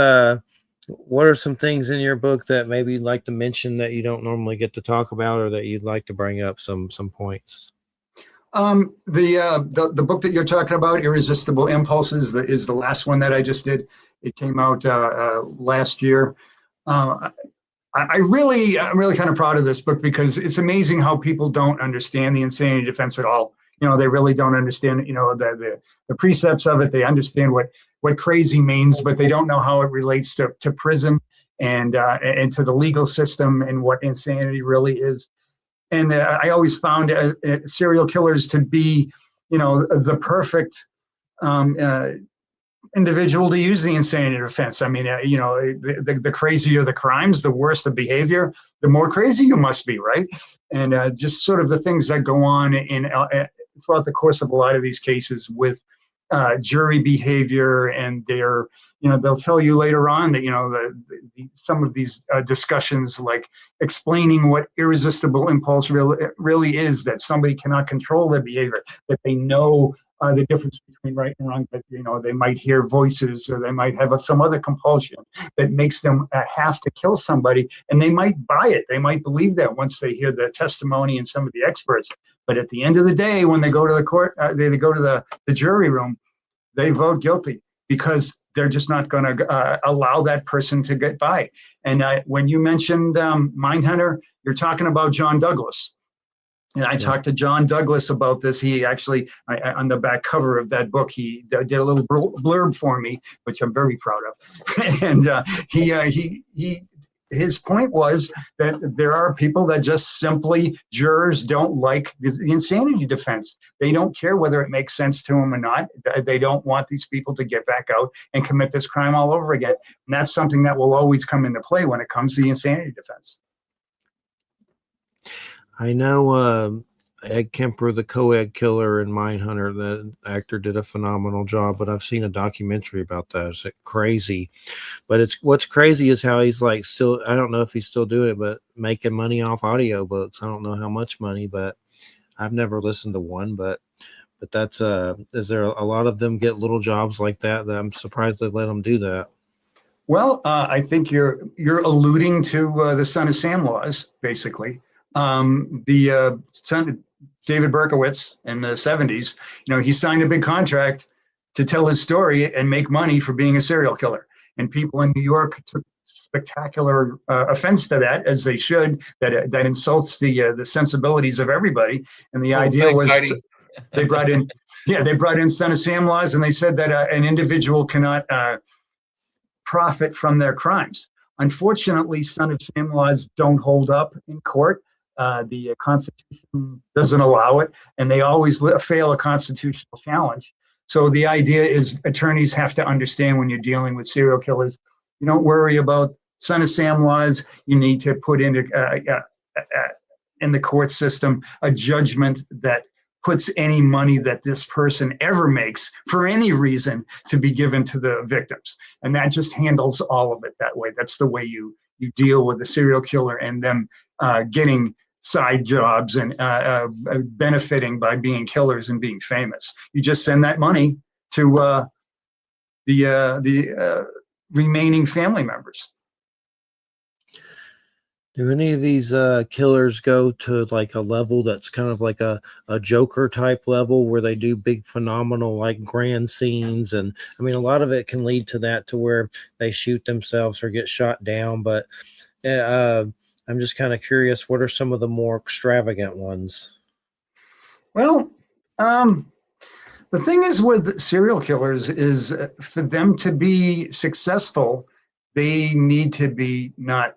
what are some things in your book that maybe you'd like to mention that you don't normally get to talk about, or that you'd like to bring up some points? The book that you're talking about, Irresistible Impulses, is the last one that I just did. It came out last year. I'm really kind of proud of this book because it's amazing how people don't understand the insanity defense at all. They really don't understand, the precepts of it. They understand what crazy means, but they don't know how it relates to prison and to the legal system and what insanity really is. And I always found serial killers to be, the perfect individual to use the insanity defense. I mean, the crazier the crimes, the worse the behavior, the more crazy you must be, right? And just sort of the things that go on throughout the course of a lot of these cases with jury behavior, and they'll tell you later on that some of these discussions, like explaining what irresistible impulse really is, that somebody cannot control their behavior, that they know the difference between right and wrong, but they might hear voices, or they might have some other compulsion that makes them have to kill somebody, and they might buy it. They might believe that once they hear the testimony and some of the experts. But at the end of the day, when they go to the court, they go to the jury room, they vote guilty because they're just not going to allow that person to get by. And when you mentioned Mindhunter, you're talking about John Douglas. And I talked to John Douglas about this. He actually, on the back cover of that book, he did a little blurb for me, which I'm very proud of. And his point was that there are people that just simply, jurors don't like the insanity defense. They don't care whether it makes sense to them or not. They don't want these people to get back out and commit this crime all over again. And that's something that will always come into play when it comes to the insanity defense. I know Ed Kemper, the co-ed killer in Mindhunter, the actor, did a phenomenal job, but I've seen a documentary about that. It's crazy. But what's crazy is how he's like still, I don't know if he's still doing it, but making money off audiobooks. I don't know how much money, but I've never listened to one, but that's is there a lot of them get little jobs like that I'm surprised they let them do that. Well, I think you're alluding to the Son of Sam laws, basically. The son, David Berkowitz, in the 70s, he signed a big contract to tell his story and make money for being a serial killer. And people in New York took spectacular offense to that, as they should. That insults the sensibilities of everybody. And the idea was they brought in Son of Sam laws, and they said that an individual cannot profit from their crimes. Unfortunately, Son of Sam laws don't hold up in court. The Constitution doesn't allow it, and they always fail a constitutional challenge. So the idea is attorneys have to understand, when you're dealing with serial killers, you don't worry about Son of Sam laws. You need to put in the court system a judgment that puts any money that this person ever makes for any reason to be given to the victims. And that just handles all of it that way. That's the way you you deal with a serial killer and them getting side jobs and benefiting by being killers and being famous. You just send that money to the remaining family members. Do any of these killers go to like a level that's kind of like a Joker type level where they do big phenomenal like grand scenes? And I mean, a lot of it can lead to that, to where they shoot themselves or get shot down. But I'm just kind of curious, what are some of the more extravagant ones? Well, the thing is with serial killers is for them to be successful, they need to be not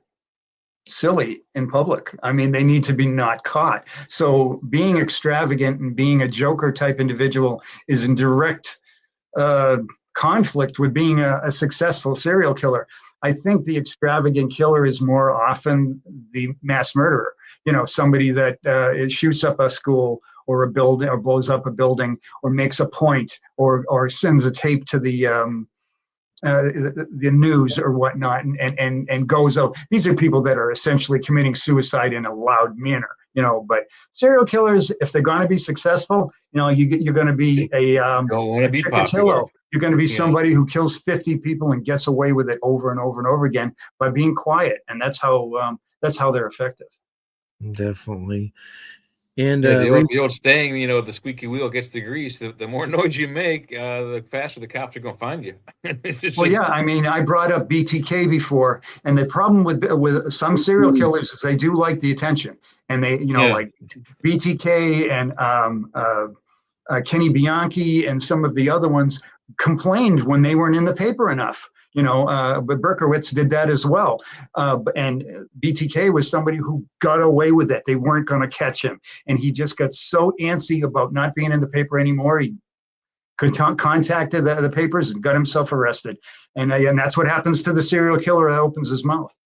silly in public. I mean, they need to be not caught. So being extravagant and being a Joker type individual is in direct conflict with being a successful serial killer. I think the extravagant killer is more often the mass murderer. You know, somebody that shoots up a school or a building, or blows up a building, or makes a point, or sends a tape to the news or whatnot, and goes out. These are people that are essentially committing suicide in a loud manner. You know, but serial killers, if they're going to be successful, you know, you're going to be a Chikatilo. You're going to be somebody who kills 50 people and gets away with it over and over and over again by being quiet, and that's how they're effective. Definitely. And the old saying, you know, the squeaky wheel gets the grease. The more noise you make, the faster the cops are going to find you. Well, yeah, I mean, I brought up BTK before, and the problem with some serial killers is they do like the attention, and they, you know, like BTK and Kenny Bianchi and some of the other ones complained when they weren't in the paper enough. You know, but Berkowitz did that as well. And BTK was somebody who got away with it. They weren't going to catch him. And he just got so antsy about not being in the paper anymore. He contacted the papers and got himself arrested. And that's what happens to the serial killer that opens his mouth.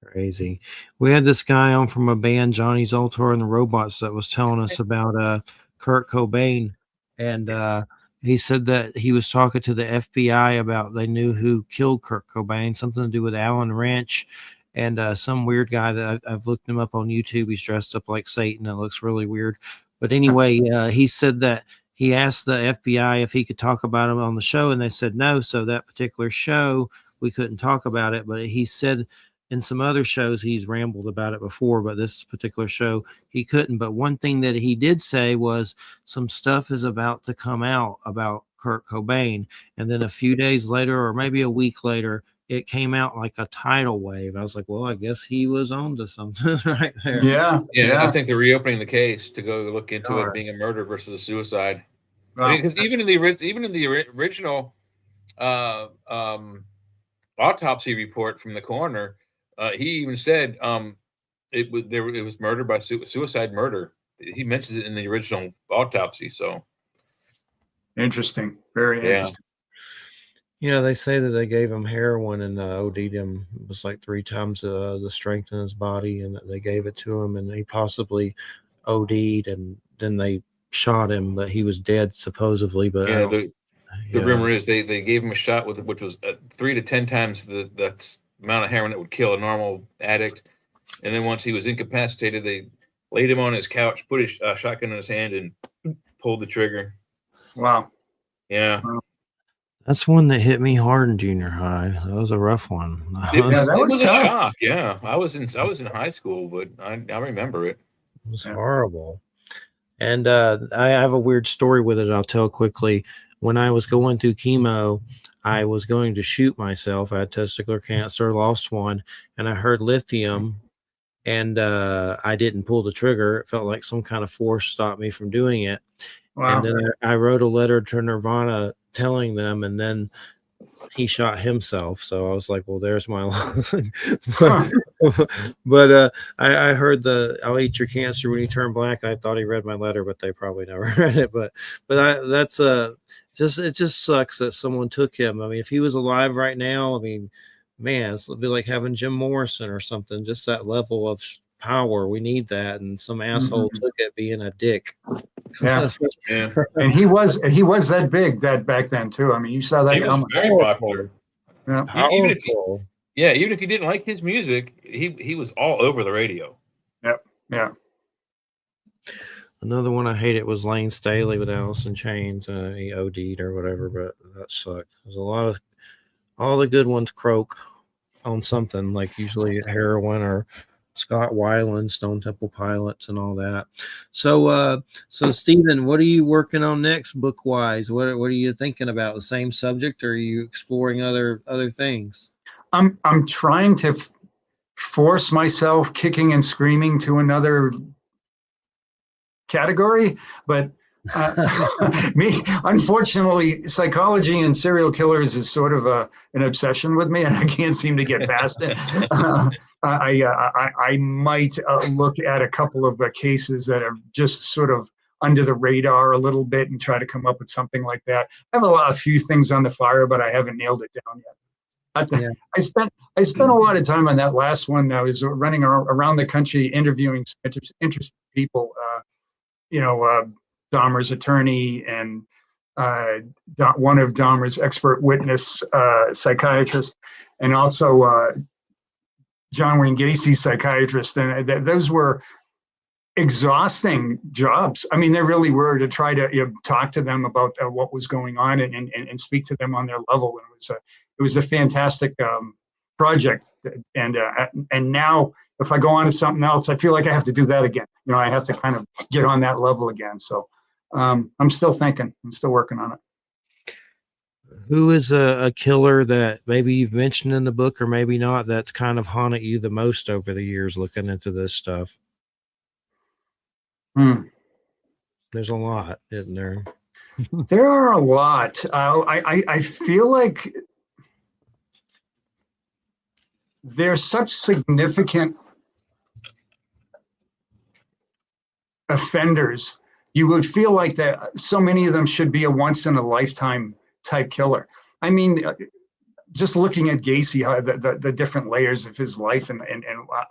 Crazy. We had this guy on from a band, Johnny Zoltar and the Robots, that was telling us about Kurt Cobain. And he said that he was talking to the FBI about, they knew who killed Kurt Cobain, something to do with Alan Wrench, and some weird guy that I've looked him up on YouTube. He's dressed up like Satan. It looks really weird. But anyway, he said that he asked the FBI if he could talk about him on the show, and they said no. So that particular show, we couldn't talk about it. But he said in some other shows he's rambled about it before, but this particular show he couldn't. But one thing that he did say was some stuff is about to come out about Kurt Cobain, and then a few days later, or maybe a week later, it came out like a tidal wave. I was like, well, I guess he was on to something right there. Yeah. I think they're reopening the case to go look into it being a murder versus a suicide. Wow. I mean, because even in the original autopsy report from the coroner, he even said it was murder by suicide murder. He mentions it in the original autopsy. So interesting, very interesting. Yeah, they say that they gave him heroin and OD'd him. It was like 3 times the strength in his body, and they gave it to him, and he possibly OD'd, and then they shot him, but he was dead supposedly. But the rumor is they gave him a shot which was 3 to 10 times the amount of heroin that would kill a normal addict, and then once he was incapacitated, they laid him on his couch, put his shotgun in his hand, and pulled the trigger. Wow. Yeah. That's one that hit me hard in junior high. That was a rough one. That was a shock. Yeah, I was in high school, but I remember it. It was horrible. And I have a weird story with it. I'll tell quickly. When I was going through chemo, I was going to shoot myself. I had testicular cancer, lost one, and I heard lithium, and I didn't pull the trigger. It felt like some kind of force stopped me from doing it. Wow. And then I wrote a letter to Nirvana telling them, and then he shot himself. So I was like, well, there's my line. But I heard I'll eat your cancer when you turn black. I thought he read my letter, but they probably never read it. But that's it just sucks that someone took him. I mean, if he was alive right now, I mean, man, it'd be like having Jim Morrison or something, just that level of power. We need that. And some asshole took it being a dick. Yeah. And he was that big that back then too. I mean, you saw that coming. Very popular. Yeah. Yeah, even if you didn't like his music, he was all over the radio. Yep. Yeah. Another one I hated was Lane Staley with Alice in Chains. He OD'd or whatever, but that sucked. There's a lot of all the good ones croak on something, like usually heroin or Scott Weiland, Stone Temple Pilots, and all that. So Stephen, what are you working on next, book wise? What are you thinking about? The same subject, or are you exploring other things? I'm trying to force myself kicking and screaming to another category, but unfortunately, psychology and serial killers is sort of an obsession with me, and I can't seem to get past it. I might look at a couple of cases that are just sort of under the radar a little bit and try to come up with something like that. I have a few things on the fire, but I haven't nailed it down yet. I spent a lot of time on that last one. I was running around the country interviewing interesting people. Dahmer's attorney and one of Dahmer's expert witness psychiatrists, and also John Wayne Gacy's psychiatrist. And those were exhausting jobs. I mean, they really were, to try to talk to them about what was going on and speak to them on their level. And it was a fantastic project. And now, if I go on to something else, I feel like I have to do that again. I have to kind of get on that level again. So I'm still thinking. I'm still working on it. Who is a killer that maybe you've mentioned in the book or maybe not, that's kind of haunted you the most over the years looking into this stuff? There's a lot, isn't there? There are a lot. I feel like there's such significant offenders. You would feel like that so many of them should be a once in a lifetime type killer. I mean, just looking at Gacy, how the different layers of his life and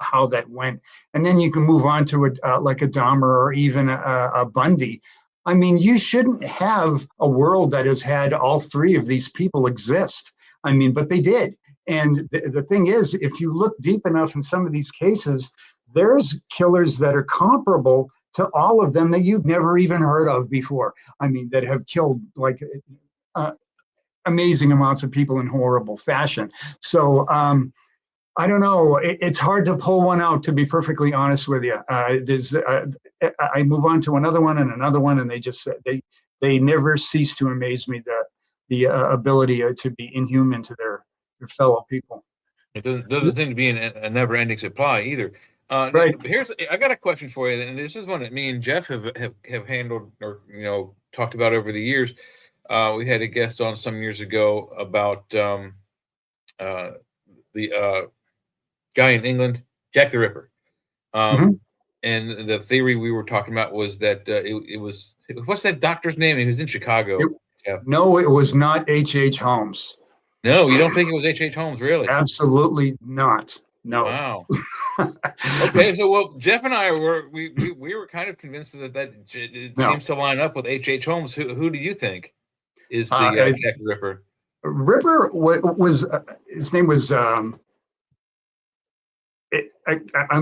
how that went, and then you can move on to like a Dahmer or even a Bundy. I mean, you shouldn't have a world that has had all three of these people exist. I mean, but they did. And the thing is, if you look deep enough in some of these cases, there's killers that are comparable to all of them that you've never even heard of before. I mean, that have killed like amazing amounts of people in horrible fashion. So I don't know. It's hard to pull one out, to be perfectly honest with you. I move on to another one, and they just they never cease to amaze me. The ability to be inhuman to their fellow people. It doesn't seem to be a never-ending supply either. Right. I got a question for you, and this is one that me and Jeff have handled or talked about over the years. We had a guest on some years ago about the guy in England, Jack the Ripper. And the theory we were talking about was that it was, what's that doctor's name? He was in Chicago. No, it was not H.H. Holmes. No, you don't think it was H.H. Holmes, really? Absolutely not. No. Wow. Okay, so Jeff and I were kind of convinced that it seems to line up with H.H. Holmes. Who do you think is the Jack the Ripper? Ripper was his name was. I'm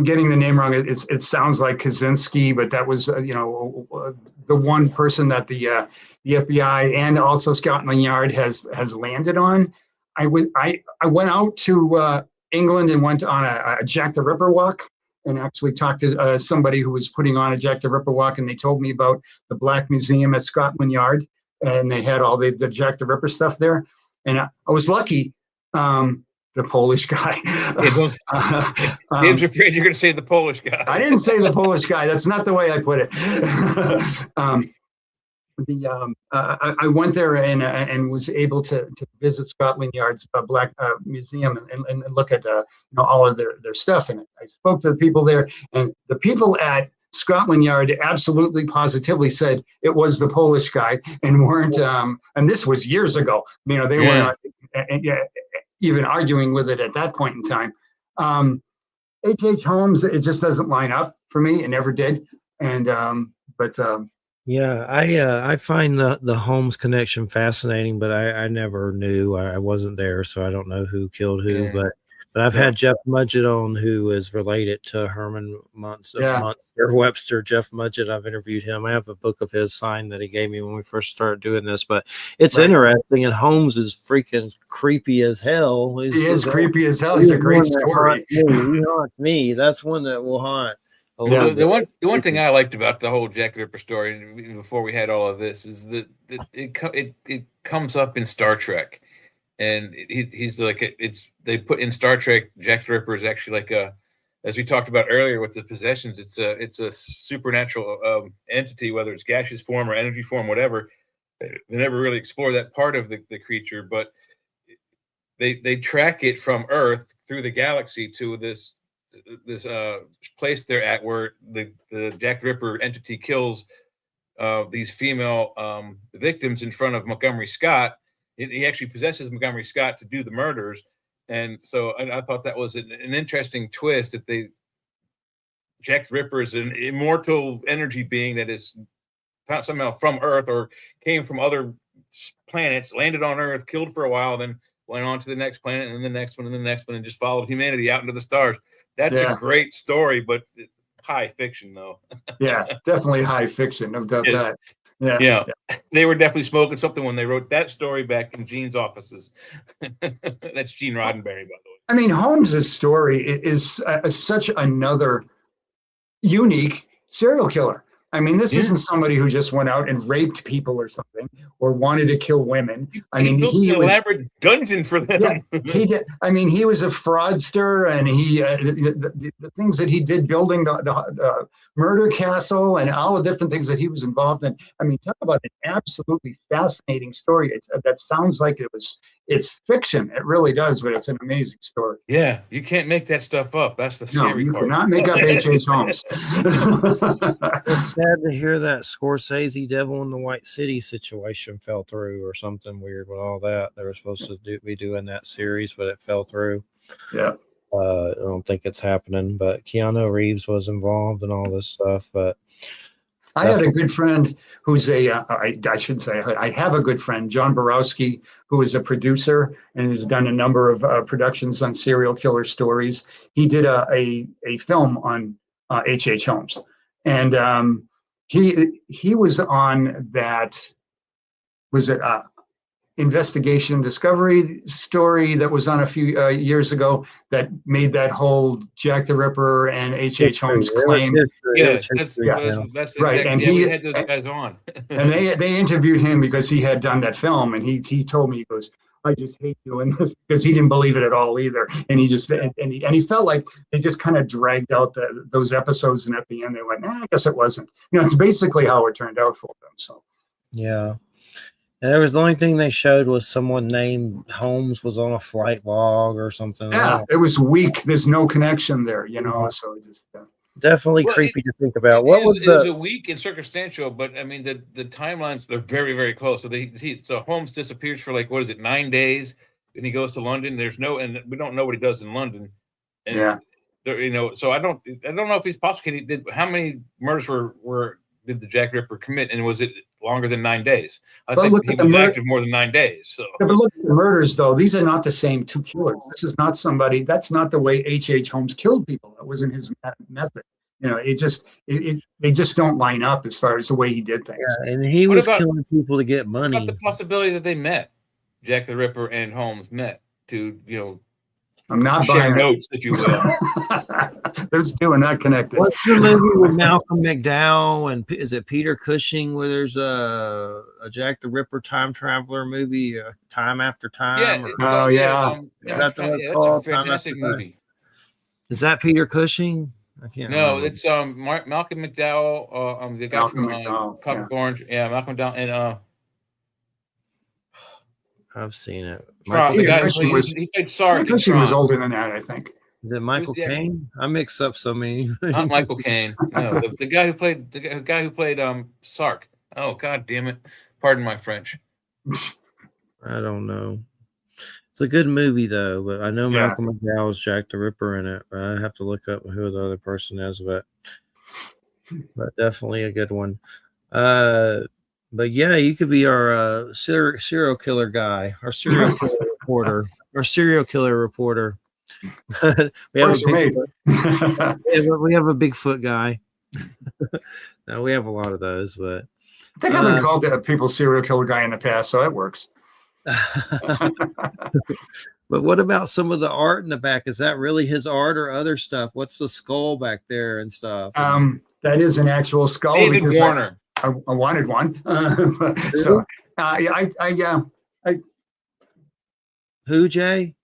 getting the name wrong. It sounds like Kaczynski, but that was the one person that the FBI and also Scotland Yard has landed on. I went out to England and went on a Jack the Ripper walk and actually talked to somebody who was putting on a Jack the Ripper walk, and they told me about the Black Museum at Scotland Yard, and they had all the Jack the Ripper stuff there. And I was lucky. The Polish guy. Dave's afraid you're going to say the Polish guy. I didn't say the Polish guy. That's not the way I put it. I went there and was able to visit Scotland Yard's Black Museum and look at all of their stuff. And I spoke to the people there, and the people at Scotland Yard absolutely positively said it was the Polish guy and weren't. And this was years ago. They were not even arguing with it at that point in time. H.H. Holmes, it just doesn't line up for me. It never did. And I find the Holmes connection fascinating, but I never knew. I wasn't there, so I don't know who killed who. But I've had Jeff Mudgett on, who is related to Herman Munster Webster. Jeff Mudgett, I've interviewed him. I have a book of his signed that he gave me when we first started doing this. But it's interesting, and Holmes is freaking creepy as hell. He is creepy as hell. He's a great story. He haunts me. That's one that will haunt. The one thing I liked about the whole Jack the Ripper story before we had all of this is that it comes up in Star Trek. And he's like, they put in Star Trek, Jack the Ripper is actually like as we talked about earlier with the possessions, it's a supernatural entity, whether it's gaseous form or energy form, whatever. They never really explore that part of the creature, but they track it from Earth through the galaxy to this place they're at, where the Jack the Ripper entity kills these female victims in front of Montgomery Scott. He actually possesses Montgomery Scott to do the murders. And so I thought that was an interesting twist, that Jack the Ripper is an immortal energy being that is somehow from Earth or came from other planets, landed on Earth, killed for a while, then went on to the next planet and the next one and the next one, and just followed humanity out into the stars. That's a great story, but high fiction, though. Yeah, definitely high fiction. No doubt that. Yeah, they were definitely smoking something when they wrote that story back in Gene's offices. That's Gene Roddenberry, by the way. I mean, Holmes's story is such another unique serial killer. I mean, this isn't somebody who just went out and raped people or something, or wanted to kill women. I mean, he was an elaborate dungeon for them. Yeah, he did. I mean, he was a fraudster, and he the things that he did, building the murder castle, and all the different things that he was involved in. I mean, talk about an absolutely fascinating story. That sounds like it's fiction. It really does, but it's an amazing story. Yeah, you can't make that stuff up. That's the scary part. You cannot make up H.H. Holmes. Sad to hear that Scorsese Devil in the White City situation fell through, or something weird with all that. They were supposed to be doing that series, but it fell through. Yeah. I don't think it's happening, but Keanu Reeves was involved in all this stuff. But I had a good friend who's I should say, I have a good friend, John Borowski, who is a producer and has done a number of productions on serial killer stories. He did a film on H.H. Holmes. And he was on that, was it investigation discovery story that was on a few years ago that made that whole Jack the Ripper and H.H. Holmes claim. That's right. And we had those guys on. And they interviewed him because he had done that film, and he told me, he goes, I just hate doing this, because he didn't believe it at all either. And he just and he felt like they just kind of dragged out those episodes, and at the end they went, I guess it wasn't. It's basically how it turned out for them. So yeah. And there was the only thing they showed was someone named Holmes was on a flight log or something. Yeah, it was weak. There's no connection there, so just definitely creepy to think about. It is a weak and circumstantial, but I mean the timelines, they're very, very close. So Holmes disappears for 9 days, and he goes to London. And we don't know what he does in London. And so I don't know if he's possible. How many murders did the Jack Ripper commit, and was it longer than 9 days? I think he was active more than 9 days. So, but look at the murders, though. These are not the same two killers. This is not somebody. That's not the way H.H. Holmes killed people. That wasn't his method. They just don't line up as far as the way he did things. Yeah, and he was killing people to get money. What about the possibility that they met, Jack the Ripper and Holmes met to I'm not share notes, if you will. Those two are not connected. What's the movie with Malcolm McDowell and is it Peter Cushing, where there's a Jack the Ripper time traveler movie, Time After Time? Yeah. That's a fantastic movie. Is that Peter Cushing? I can't. No, remember. it's Malcolm McDowell, the guy from Clockwork Orange. Yeah, Malcolm McDowell, and I've seen it. The guy he played Sark. Cushing was older than that, I think. Is it Michael Caine? I mix up so many. Not Michael Caine. No, the guy who played Sark. Oh, God damn it! Pardon my French. I don't know. It's a good movie though, but I know Malcolm McDowell's Jack the Ripper in it. But I have to look up who the other person is. But definitely a good one. But yeah, you could be our serial killer guy, our serial killer reporter, our serial killer reporter. we have a Works for me. we have a Bigfoot guy. No, we have a lot of those, but I think I've been called people serial killer guy in the past, so that works. But what about some of the art in the back? Is that really his art or other stuff? What's the skull back there and stuff? That is an actual skull. David Warner. I wanted one. So who, Jay?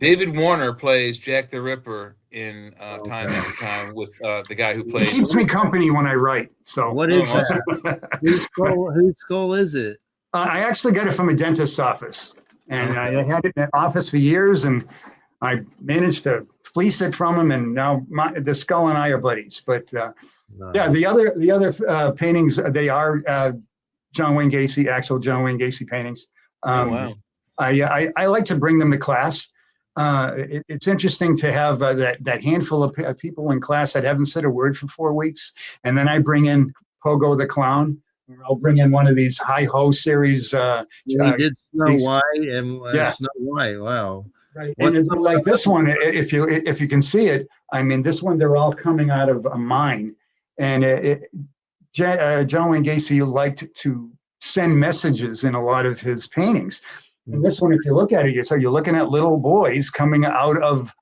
David Warner plays Jack the Ripper in Time After Time with the guy who plays. It keeps me company when I write. So what is that? Whose skull is it? I actually got it from a dentist's office, and I had it in an office for years, and I managed to fleece it from him, and now the skull and I are buddies. But nice. Yeah, the other paintings, they are John Wayne Gacy, actual John Wayne Gacy paintings. Wow. I like to bring them to class. It's interesting to have that handful of people in class that haven't said a word for 4 weeks, and then I bring in Pogo the Clown. I'll bring in one of these Hi-Ho series. He did Snow White and Snow White. Wow. Right. And it's like this one, if you can see it, I mean, this one, they're all coming out of a mine. And John Wayne Gacy liked to send messages in a lot of his paintings. And this one, if you look at it, you're looking at little boys coming out of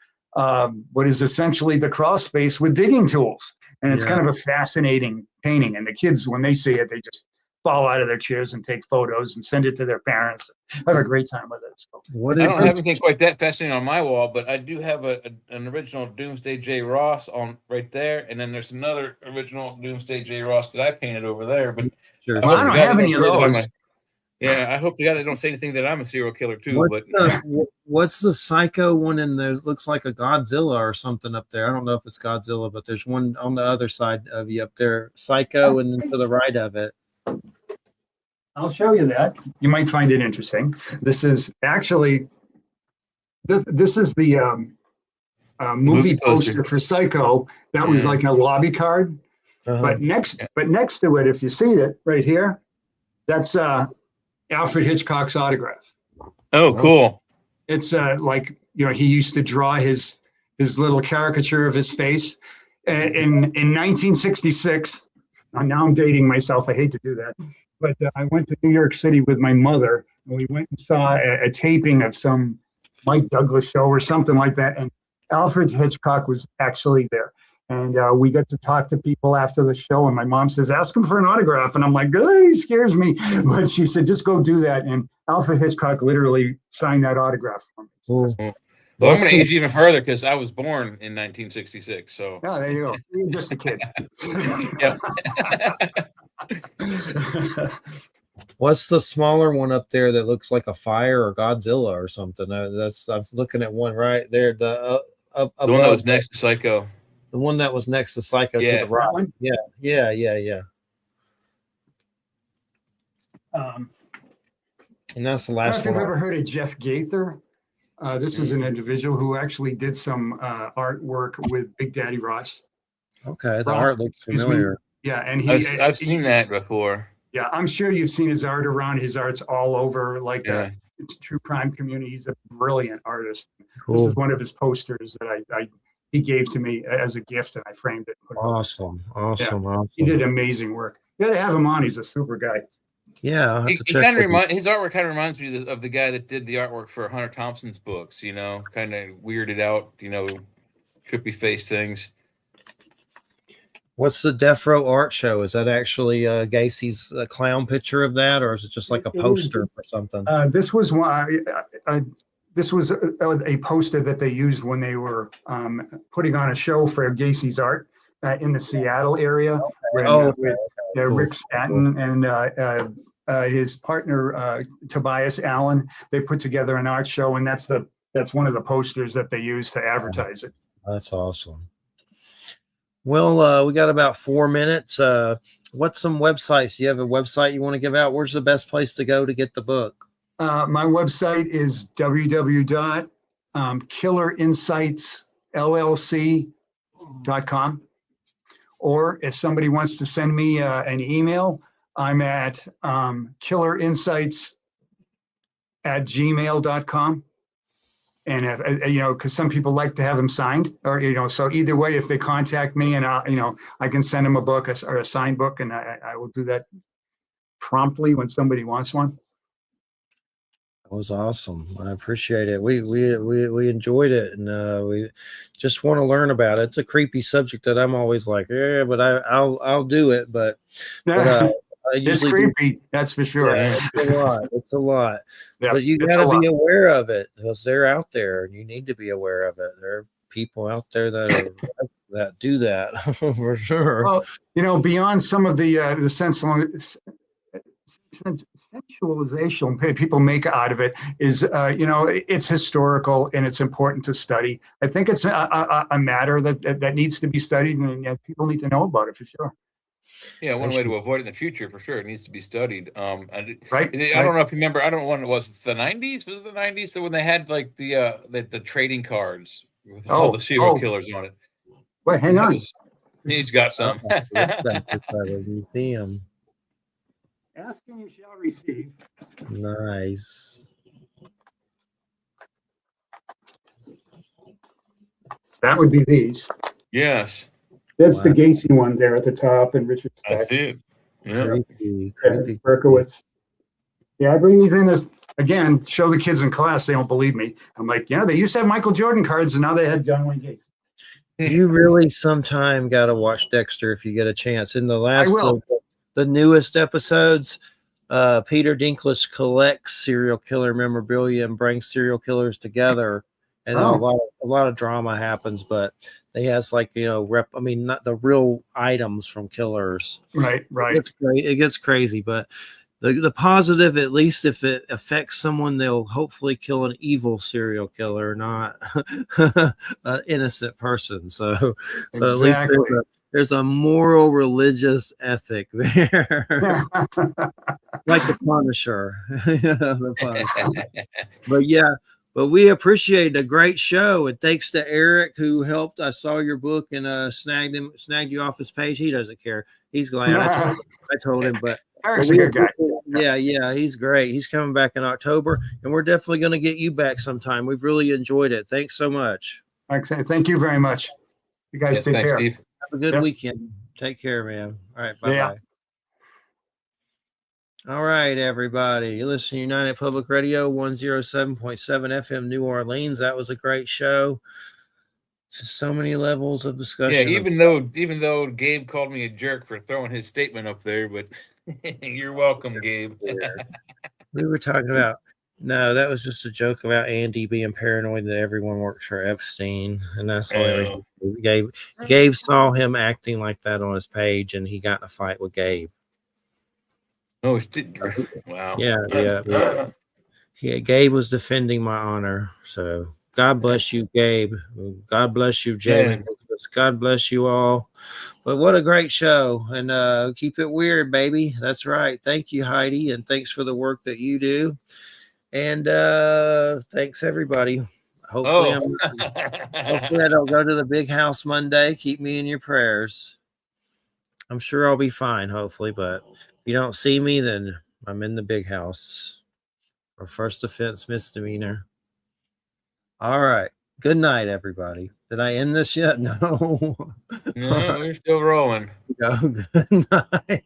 what is essentially the crawl space with digging tools. And it's kind of a fascinating painting. And the kids, when they see it, they just fall out of their chairs and take photos and send it to their parents. Have a great time with it. So, I don't have anything quite that fascinating on my wall, but I do have an original Doomsday J. Ross on right there. And then there's another original Doomsday J. Ross that I painted over there. But sure. Well, I don't have any of those. Yeah, I hope to God I don't say anything that I'm a serial killer too. What's the Psycho one in there? Looks like a Godzilla or something up there. I don't know if it's Godzilla, but there's one on the other side of you up there. Psycho, and then to the right of it. I'll show you that. You might find it interesting. This is actually this is the movie poster for Psycho. That was like a lobby card. But next to it, if you see it right here, that's Alfred Hitchcock's autograph. Oh, cool. It's like, he used to draw his little caricature of his face. In 1966, now I'm dating myself. I hate to do that. But I went to New York City with my mother, and we went and saw a taping of some Mike Douglas show or something like that. And Alfred Hitchcock was actually there. And we got to talk to people after the show, and my mom says, ask him for an autograph. And I'm like, he scares me. But she said, just go do that. And Alfred Hitchcock literally signed that autograph for me. Well, I'm going to age even further because I was born in 1966. So there you go. You're just a kid. What's the smaller one up there that looks like a fire or Godzilla or something? I'm looking at one right there. The one that was next to Psycho. The one that was next to Psycho to the right. Yeah. And that's the last one. I don't know if you've ever heard of Jeff Gaither. This is an individual who actually did some artwork with Big Daddy Ross. Okay, the art looks familiar. Yeah, and I've seen that before. Yeah, I'm sure you've seen his art around. His art's all over, true crime community. He's a brilliant artist. Cool. This is one of his posters that he gave to me as a gift, and I framed it. And put it awesome. He did amazing work. You got to have him on. He's a super guy. Yeah, I'll have to check his artwork kind of reminds me of the guy that did the artwork for Hunter Thompson's books. Kind of weirded out, trippy face things. What's the Death Row art show? Is that actually Gacy's clown picture of that, or is it just like a poster or something? This was one. This was a poster that they used when they were putting on a show for Gacy's art in the Seattle area. With Rick Stanton and his partner Tobias Allen. They put together an art show, and that's one of the posters that they used to advertise it. That's awesome. Well, we got about 4 minutes. What's some websites? Do you have a website you want to give out? Where's the best place to go to get the book? My website is www.killerinsightsllc.com. Or if somebody wants to send me an email, I'm at killerinsights@gmail.com. And if, you know, because some people like to have them signed, or you know, so either way, if they contact me, and you know, I can send them a book or a signed book, and I will do that promptly when somebody wants one. That was awesome. I appreciate it. We enjoyed it, and we just want to learn about it. It's a creepy subject that I'm always like, yeah, but I'll do it. But I It's usually creepy, that's for sure. Yeah, it's a lot. It's a lot. Yeah, But you it's got a to lot. be aware of it because they're out there, and you need to be aware of it. There are people out there that do that for sure. Well, you know, beyond some of the sensualization people make out of it is, you know, it's historical and it's important to study. I think it's a matter that needs to be studied, and people need to know about it for sure. Yeah, one way to avoid it in the future, for sure, it needs to be studied. Right. I don't know if you remember. I don't know when it was. The 90s? Was it the 90s? So when they had like the trading cards with all the serial killers on it. Wait, hang on. He's got some. Museum. Ask and you shall receive. Nice. That would be these. Yes. That's the Gacy one there at the top, and Richard's I see it. Yeah. Creepy. Berkowitz. Yeah, I bring these in as, again, show the kids in class. They don't believe me. I'm like, yeah, they used to have Michael Jordan cards, and now they had John Wayne Gacy. You really sometime got to watch Dexter if you get a chance. In the last, I will. The newest episodes, Peter Dinklage collects serial killer memorabilia and brings serial killers together, and a lot of drama happens. But they has like, you know, not the real items from killers. Right. It gets crazy, but the positive, at least if it affects someone, they'll hopefully kill an evil serial killer, not an innocent person. So Exactly. at least there's a moral, religious ethic there, like the Punisher. But we appreciate a great show, and thanks to Eric who helped. I saw your book and snagged you off his page. He doesn't care. He's glad. I told him, but Eric's a good guy. Yeah, he's great. He's coming back in October, and we're definitely going to get you back sometime. We've really enjoyed it. Thanks so much. Thank you very much. You guys take care. Steve. Have a good weekend. Take care, man. All right, bye-bye. All right, everybody. You listen to United Public Radio 107.7 FM New Orleans. That was a great show. Just so many levels of discussion. Yeah, even though Gabe called me a jerk for throwing his statement up there, but you're welcome, Gabe. We were talking about, no, that was just a joke about Andy being paranoid that everyone works for Epstein, and that's the only reason. Gabe saw him acting like that on his page, and he got in a fight with Gabe. Oh, wow. Yeah. Gabe was defending my honor. So God bless you, Gabe. God bless you, Jamie. Yeah. God bless you all. But what a great show. And keep it weird, baby. That's right. Thank you, Heidi. And thanks for the work that you do. And thanks, everybody. Hopefully I don't go to the big house Monday. Keep me in your prayers. I'm sure I'll be fine, hopefully. But if you don't see me, then I'm in the big house. Or first offense misdemeanor. All right. Good night, everybody. Did I end this yet? No. No, we're still rolling. Good night.